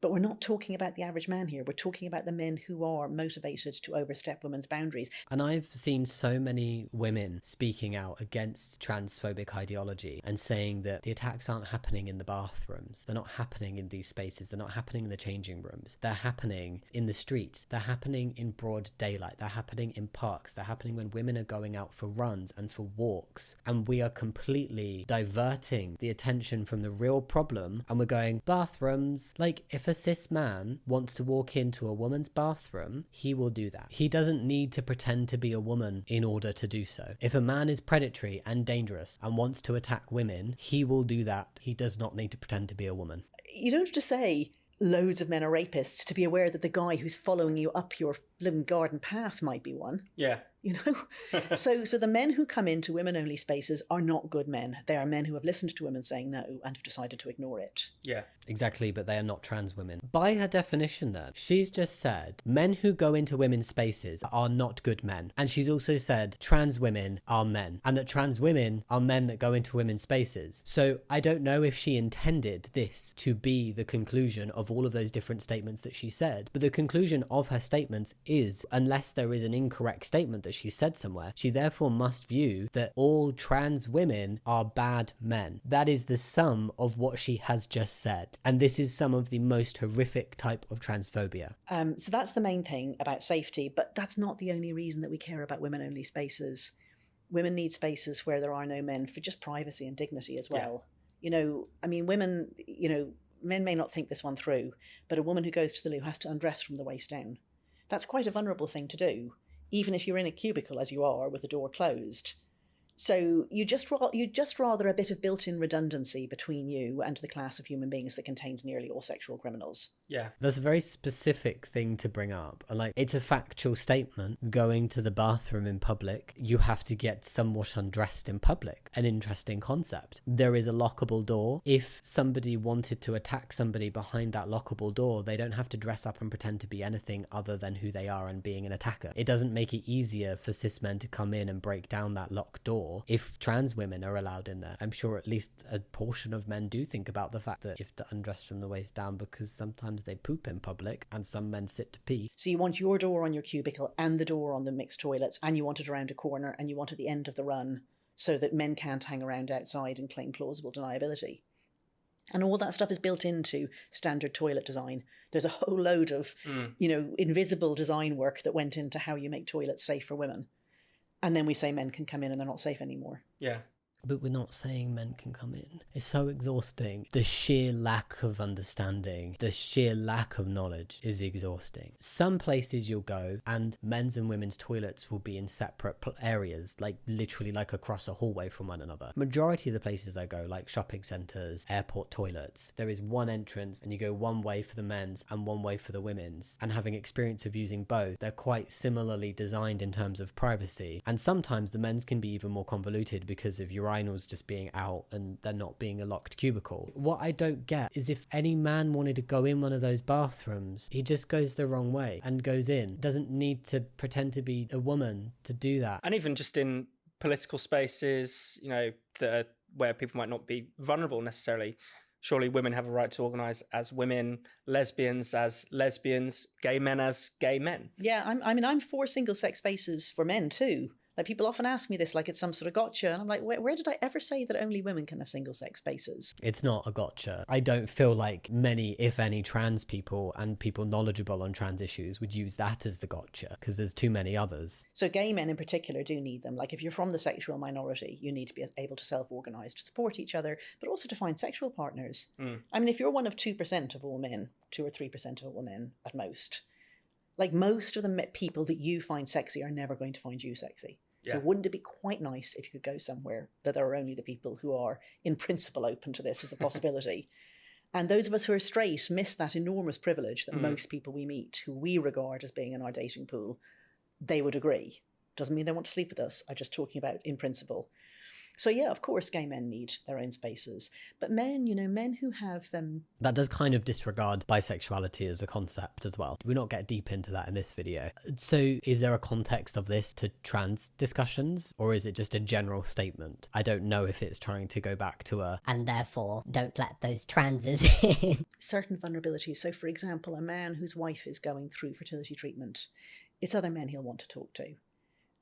But we're not talking about the average man here. We're talking about the men who are motivated to overstep women's boundaries. And I've seen so many women speaking out against transphobic ideology and saying that the attacks aren't happening in the bathrooms. They're not happening in these spaces. They're not happening in the changing rooms. They're happening in the streets. They're happening in broad daylight. They're happening in parks. They're happening when women are going out for runs and for walks. And we are completely diverting the attention from the real problem. And we're going, bathrooms. Like, if a cis man wants to walk into a woman's bathroom, he will do that. He doesn't need to pretend to be a woman in order to do so. If a man is predatory and dangerous and wants to attack women, he will do that. He does not need to pretend to be a woman. You don't have to say, loads of men are rapists, to be aware that the guy who's following you up your living garden path might be one. Yeah. You know, so the men who come into women-only spaces are not good men. They are men who have listened to women saying no and have decided to ignore it. Yeah. Exactly, but they are not trans women. By her definition then, she's just said men who go into women's spaces are not good men. And she's also said trans women are men, and that trans women are men that go into women's spaces. So I don't know if she intended this to be the conclusion of all of those different statements that she said, but the conclusion of her statements is, unless there is an incorrect statement that she said somewhere, she therefore must view that all trans women are bad men. That is the sum of what she has just said. And this is some of the most horrific type of transphobia. So that's the main thing about safety, but that's not the only reason that we care about women-only spaces. Women need spaces where there are no men for just privacy and dignity as well. Yeah. You know, I mean, women, you know, men may not think this one through, but a woman who goes to the loo has to undress from the waist down. That's quite a vulnerable thing to do, even if you're in a cubicle as you are with the door closed. So you just rather a bit of built-in redundancy between you and the class of human beings that contains nearly all sexual criminals. Yeah. That's a very specific thing to bring up. Like, it's a factual statement. Going to the bathroom in public, you have to get somewhat undressed in public. An interesting concept. There is a lockable door. If somebody wanted to attack somebody behind that lockable door, they don't have to dress up and pretend to be anything other than who they are and being an attacker. It doesn't make it easier for cis men to come in and break down that locked door if trans women are allowed in there. I'm sure at least a portion of men do think about the fact that you have to undress from the waist down, because sometimes they poop in public and some men sit to pee. So you want your door on your cubicle and the door on the mixed toilets, and you want it around a corner, and you want it at the end of the run so that men can't hang around outside and claim plausible deniability. And all that stuff is built into standard toilet design. There's a whole load of, you know, invisible design work that went into how you make toilets safe for women. And then we say men can come in and they're not safe anymore. Yeah. But we're not saying men can come in. It's so exhausting. The sheer lack of understanding, the sheer lack of knowledge is exhausting. Some places you'll go and men's and women's toilets will be in separate areas, like literally like across a hallway from one another. Majority of the places I go, like shopping centres, airport toilets, there is one entrance and you go one way for the men's and one way for the women's. And having experience of using both, they're quite similarly designed in terms of privacy. And sometimes the men's can be even more convoluted because of urinals just being out and there not being a locked cubicle. What I don't get is if any man wanted to go in one of those bathrooms, he just goes the wrong way and goes in. Doesn't need to pretend to be a woman to do that. And even just in political spaces, you know, where people might not be vulnerable necessarily, surely women have a right to organise as women, lesbians as lesbians, gay men as gay men. Yeah, I'm for single-sex spaces for men too. Like, people often ask me this like it's some sort of gotcha, and I'm like, where did I ever say that only women can have single-sex spaces? It's not a gotcha. I don't feel like many, if any, trans people and people knowledgeable on trans issues would use that as the gotcha, because there's too many others. So gay men in particular do need them. Like, if you're from the sexual minority, you need to be able to self-organise to support each other, but also to find sexual partners. I mean, if you're one of 2% of all men, 2 or 3% of all men at most, like, most of the people that you find sexy are never going to find you sexy. So wouldn't it be quite nice if you could go somewhere that there are only the people who are in principle open to this as a possibility? And those of us who are straight miss that enormous privilege that most people we meet, who we regard as being in our dating pool, they would agree. Doesn't mean they want to sleep with us. I'm just talking about in principle. So yeah, of course, gay men need their own spaces. But men, you know, men who have... That does kind of disregard bisexuality as a concept as well. We'll not get deep into that in this video. So is there a context of this to trans discussions, or is it just a general statement? I don't know if it's trying to go back to a... And therefore, don't let those transes in. Certain vulnerabilities. So for example, a man whose wife is going through fertility treatment, it's other men he'll want to talk to.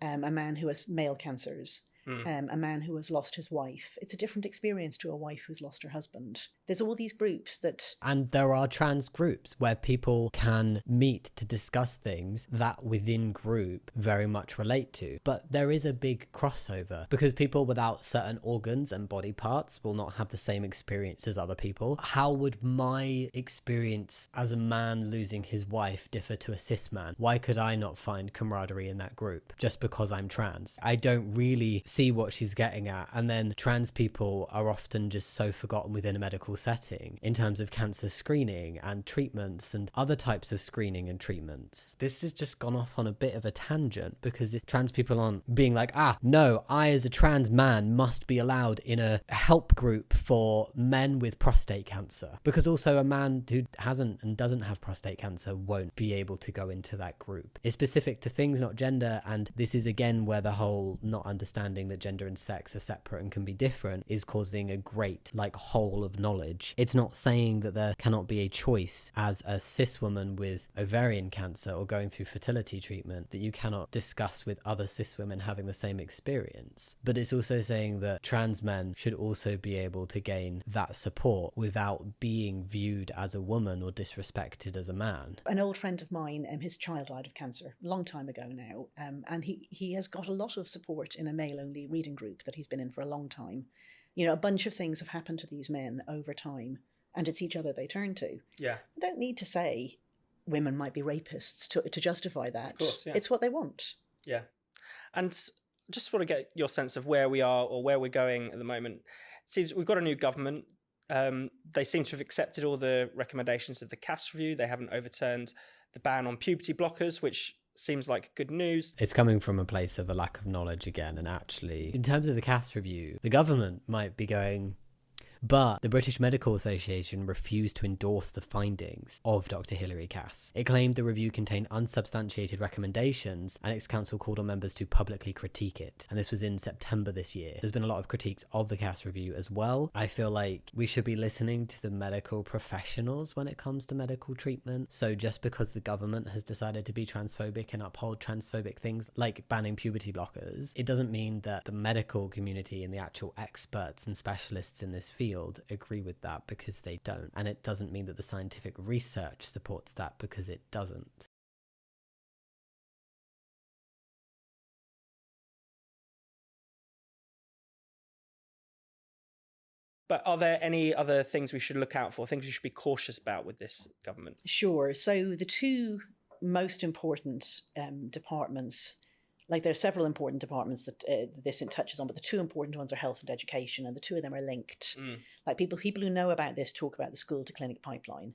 A man who has male cancers. A man who has lost his wife. It's a different experience to a wife who's lost her husband. There's all these groups that... And there are trans groups where people can meet to discuss things that within group very much relate to. But there is a big crossover because people without certain organs and body parts will not have the same experience as other people. How would my experience as a man losing his wife differ to a cis man? Why could I not find camaraderie in that group just because I'm trans? I don't really see what she's getting at. And then trans people are often just so forgotten within a medical setting in terms of cancer screening and treatments and other types of screening and treatments. This has just gone off on a bit of a tangent, because if trans people aren't being like, no, I as a trans man must be allowed in a help group for men with prostate cancer, because also a man who hasn't and doesn't have prostate cancer won't be able to go into that group. It's specific to things, not gender. And this is again where the whole not understanding that gender and sex are separate and can be different is causing a great hole of knowledge. It's not saying that there cannot be a choice as a cis woman with ovarian cancer or going through fertility treatment that you cannot discuss with other cis women having the same experience, but it's also saying that trans men should also be able to gain that support without being viewed as a woman or disrespected as a man. An old friend of mine, his child died of cancer a long time ago now, and he has got a lot of support in a male-only reading group that he's been in for a long time. You know, a bunch of things have happened to these men over time, and it's each other they turn to. Yeah. I don't need to say women might be rapists to justify that. Of course, yeah. It's what they want. Yeah. And just want to get your sense of where we are or where we're going at the moment. It seems we've got a new government. They seem to have accepted all the recommendations of the Cass review. They haven't overturned the ban on puberty blockers, which seems like good news. It's coming from a place of a lack of knowledge again. And actually, in terms of the Cass review, the government might be going, but the British Medical Association refused to endorse the findings of Dr. Hilary Cass. It claimed the review contained unsubstantiated recommendations, and its council called on members to publicly critique it. And this was in September this year. There's been a lot of critiques of the Cass review as well. I feel like we should be listening to the medical professionals when it comes to medical treatment. So just because the government has decided to be transphobic and uphold transphobic things like banning puberty blockers, it doesn't mean that the medical community and the actual experts and specialists in this field agree with that, because they don't. And it doesn't mean that the scientific research supports that, because it doesn't. But are there any other things we should look out for, things we should be cautious about with this government? Sure. So the two most important departments, there are several important departments that this touches on, but the two important ones are health and education, and the two of them are linked. People who know about this talk about the school to clinic pipeline.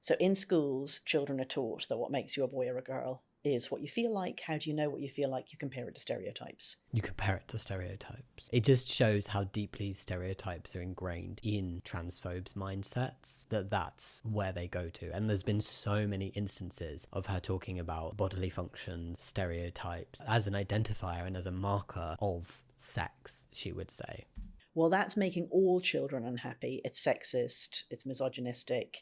So in schools, children are taught that what makes you a boy or a girl is what you feel like. How do you know what you feel like? You compare it to stereotypes. You compare it to stereotypes. It just shows how deeply stereotypes are ingrained in transphobes' mindsets, that's where they go to. And there's been so many instances of her talking about bodily functions, stereotypes, as an identifier and as a marker of sex, she would say. Well, that's making all children unhappy. It's sexist, it's misogynistic,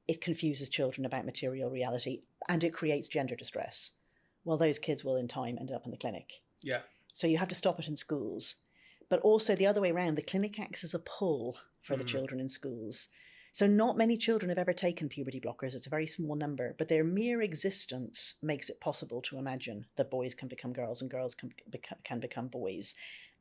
it confuses children about material reality, and it creates gender distress. Well, those kids will in time end up in the clinic. Yeah. So you have to stop it in schools. But also the other way around, the clinic acts as a pull for the children in schools. So not many children have ever taken puberty blockers. It's a very small number, but their mere existence makes it possible to imagine that boys can become girls and girls can become boys,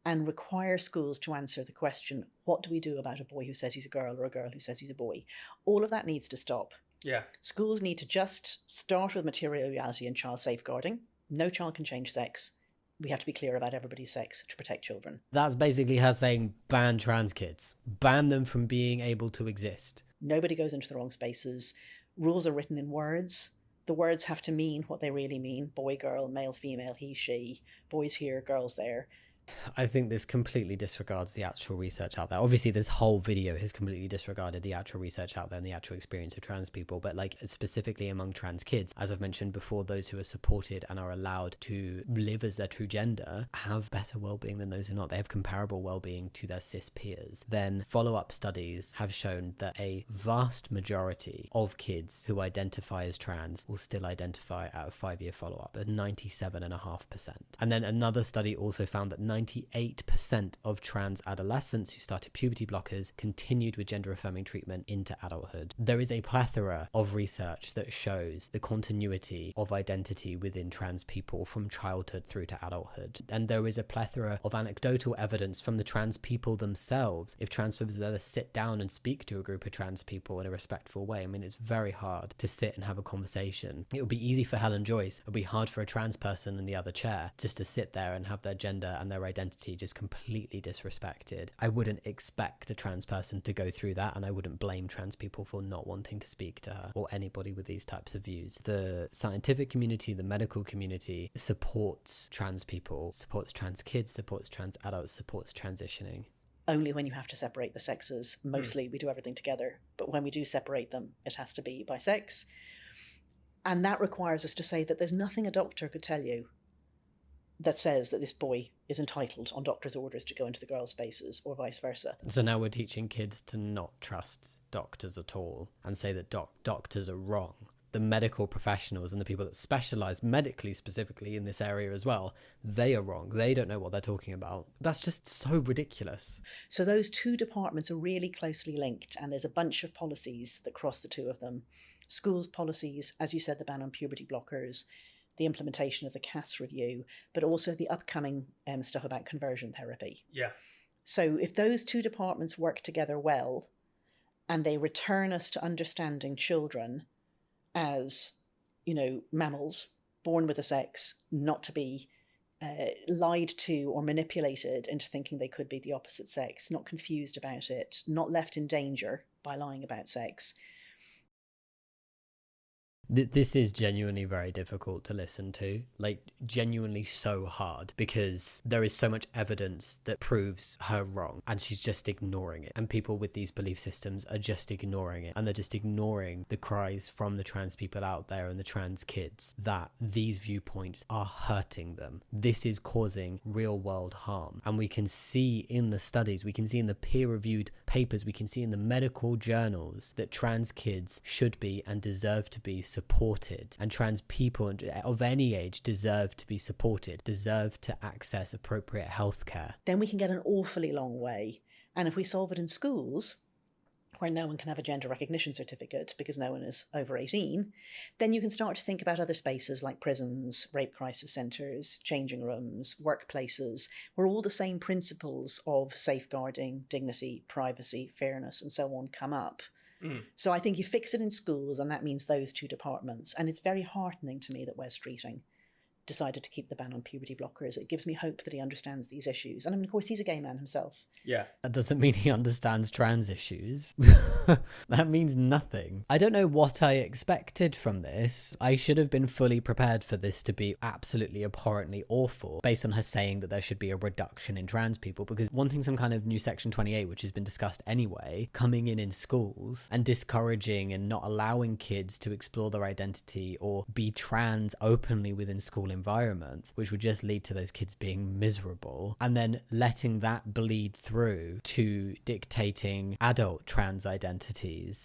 and require schools to answer the question, what do we do about a boy who says he's a girl or a girl who says he's a boy? All of that needs to stop. Yeah. Schools need to just start with material reality and child safeguarding. No child can change sex. We have to be clear about everybody's sex to protect children. That's basically her saying ban trans kids. Ban them from being able to exist. Nobody goes into the wrong spaces. Rules are written in words. The words have to mean what they really mean. Boy, girl, male, female, he, she, boys here, girls there. I think this completely disregards the actual research out there. Obviously, this whole video has completely disregarded the actual research out there and the actual experience of trans people, but specifically among trans kids, as I've mentioned before, those who are supported and are allowed to live as their true gender have better well-being than those who are not. They have comparable well-being to their cis peers. Then follow-up studies have shown that a vast majority of kids who identify as trans will still identify at a 5-year follow-up at 97.5%. And then another study also found that 98% of trans adolescents who started puberty blockers continued with gender-affirming treatment into adulthood. There is a plethora of research that shows the continuity of identity within trans people from childhood through to adulthood. And there is a plethora of anecdotal evidence from the trans people themselves. If transphobes would ever sit down and speak to a group of trans people in a respectful way, I mean, it's very hard to sit and have a conversation. It would be easy for Helen Joyce. It would be hard for a trans person in the other chair just to sit there and have their gender and their identity just completely disrespected. I wouldn't expect a trans person to go through that, and I wouldn't blame trans people for not wanting to speak to her or anybody with these types of views. The scientific community, the medical community supports trans people, supports trans kids, supports trans adults, supports transitioning. Only when you have to separate the sexes. Mostly we do everything together, but when we do separate them, it has to be by sex. And that requires us to say that there's nothing a doctor could tell you that says that this boy is entitled on doctor's orders to go into the girls' spaces or vice versa. So now we're teaching kids to not trust doctors at all and say that doctors are wrong. The medical professionals and the people that specialize medically specifically in this area as well, they are wrong. They don't know what they're talking about. That's just so ridiculous. So those two departments are really closely linked, and there's a bunch of policies that cross the two of them. Schools policies, as you said, the ban on puberty blockers, the implementation of the CAS review, but also the upcoming stuff about conversion therapy. Yeah. So if those two departments work together well, and they return us to understanding children as, mammals born with a sex, not to be lied to or manipulated into thinking they could be the opposite sex, not confused about it, not left in danger by lying about sex. This is genuinely very difficult to listen to, like genuinely so hard, because there is so much evidence that proves her wrong and she's just ignoring it. And people with these belief systems are just ignoring it, and they're just ignoring the cries from the trans people out there and the trans kids that these viewpoints are hurting them. This is causing real world harm. And we can see in the studies, we can see in the peer-reviewed papers, we can see in the medical journals that trans kids should be and deserve to be supported, and trans people of any age deserve to be supported, deserve to access appropriate healthcare. Then we can get an awfully long way. And if we solve it in schools, where no one can have a gender recognition certificate because no one is over 18, then you can start to think about other spaces like prisons, rape crisis centres, changing rooms, workplaces, where all the same principles of safeguarding, dignity, privacy, fairness, and so on come up. So I think you fix it in schools, and that means those two departments. And it's very heartening to me that Wes Streeting decided to keep the ban on puberty blockers. It gives me hope that he understands these issues. And I mean, of course, he's a gay man himself. Yeah. That doesn't mean he understands trans issues. That means nothing. I don't know what I expected from this. I should have been fully prepared for this to be absolutely abhorrently awful, based on her saying that there should be a reduction in trans people, because wanting some kind of new Section 28, which has been discussed anyway, coming in schools and discouraging and not allowing kids to explore their identity or be trans openly within school environments, which would just lead to those kids being miserable, and then letting that bleed through to dictating adult trans identities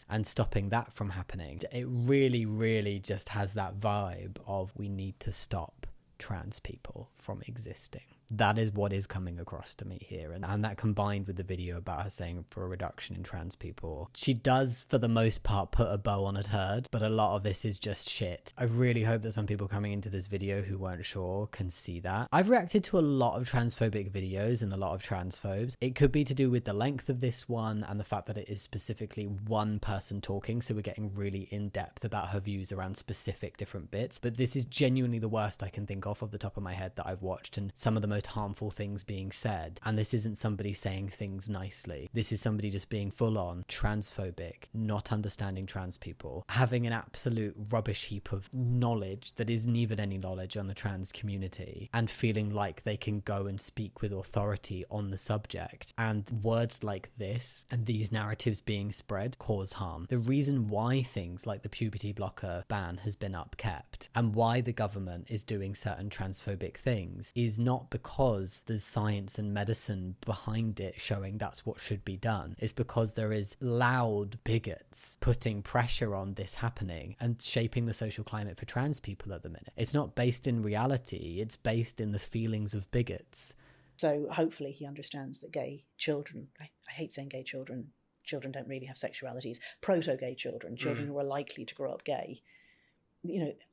and stopping that from happening. It really, really just has that vibe of we need to stop trans people from existing. That is what is coming across to me here. And that combined with the video about her saying for a reduction in trans people, she does for the most part put a bow on a turd, but a lot of this is just shit. I really hope that some people coming into this video who weren't sure can see that. I've reacted to a lot of transphobic videos and a lot of transphobes. It could be to do with the length of this one and the fact that it is specifically one person talking, so we're getting really in depth about her views around specific different bits. But this is genuinely the worst I can think of the top of my head that I've watched, and some of the most harmful things being said. And this isn't somebody saying things nicely. This is somebody just being full on transphobic, not understanding trans people, having an absolute rubbish heap of knowledge that isn't even any knowledge on the trans community, and feeling like they can go and speak with authority on the subject. And words like this and these narratives being spread cause harm. The reason why things like the puberty blocker ban has been upkept and why the government is doing certain transphobic things is not because there's science and medicine behind it showing that's what should be done. It's because there is loud bigots putting pressure on this happening and shaping the social climate for trans people at the minute. It's not based in reality, it's based in the feelings of bigots. So hopefully he understands that gay children, I hate saying gay children, children don't really have sexualities, proto-gay children, children who are likely to grow up gay,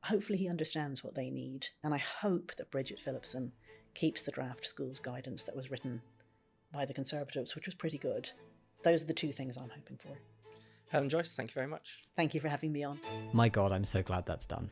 hopefully he understands what they need. And I hope that Bridget Phillipson keeps the draft schools guidance that was written by the Conservatives, which was pretty good. Those are the two things I'm hoping for. Helen Joyce, thank you very much. Thank you for having me on. My God, I'm so glad that's done.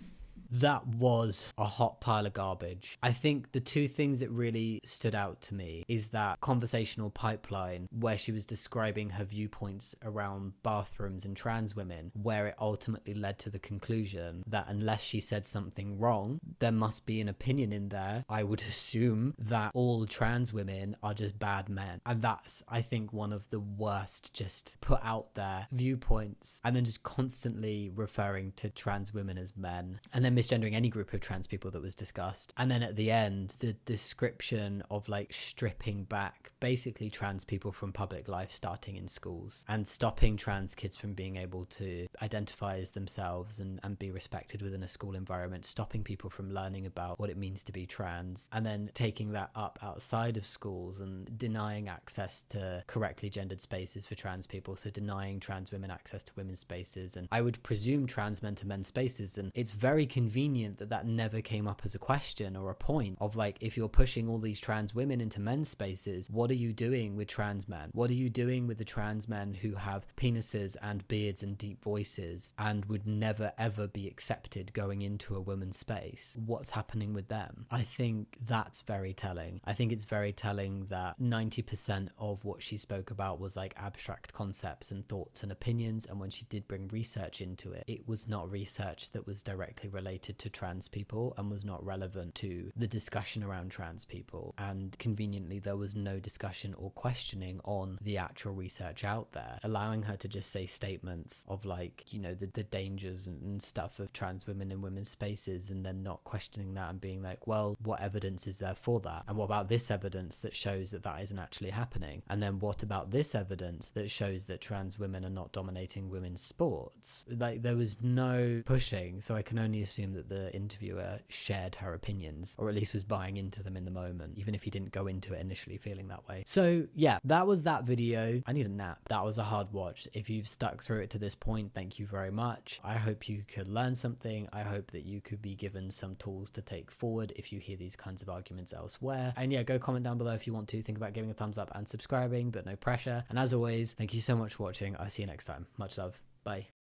That was a hot pile of garbage. I think the two things that really stood out to me is that conversational pipeline where she was describing her viewpoints around bathrooms and trans women, where it ultimately led to the conclusion that unless she said something wrong, there must be an opinion in there. I would assume that all trans women are just bad men. And that's, I think, one of the worst just put out there viewpoints. And then just constantly referring to trans women as men, and then misgendering any group of trans people that was discussed. And then at the end, the description of like stripping back basically trans people from public life starting in schools and stopping trans kids from being able to identify as themselves and be respected within a school environment, stopping people from learning about what it means to be trans, and then taking that up outside of schools and denying access to correctly gendered spaces for trans people, so denying trans women access to women's spaces, and I would presume trans men to men's spaces. And it's very convenient that that never came up as a question or a point of like, if you're pushing all these trans women into men's spaces, what are you doing with trans men? What are you doing with the trans men who have penises and beards and deep voices and would never ever be accepted going into a woman's space? What's happening with them? I think that's very telling. I think it's very telling that 90% of what she spoke about was like abstract concepts and thoughts and opinions, and when she did bring research into it, it was not research that was directly related to trans people and was not relevant to the discussion around trans people. And conveniently, there was no discussion or questioning on the actual research out there, allowing her to just say statements of like, you know, the dangers and stuff of trans women in women's spaces, and then not questioning that and being like, well, what evidence is there for that? And what about this evidence that shows that that isn't actually happening? And then what about this evidence that shows that trans women are not dominating women's sports? Like, there was no pushing, so I can only assume that the interviewer shared her opinions, or at least was buying into them in the moment, even if he didn't go into it initially feeling that way. So yeah, that was that video. I need a nap. That was a hard watch. If you've stuck through it to this point, thank you very much. I hope you could learn something. I hope that you could be given some tools to take forward if you hear these kinds of arguments elsewhere. And yeah, go comment down below if you want to. Think about giving a thumbs up and subscribing, but no pressure. And as always, thank you so much for watching. I'll see you next time. Much love. Bye.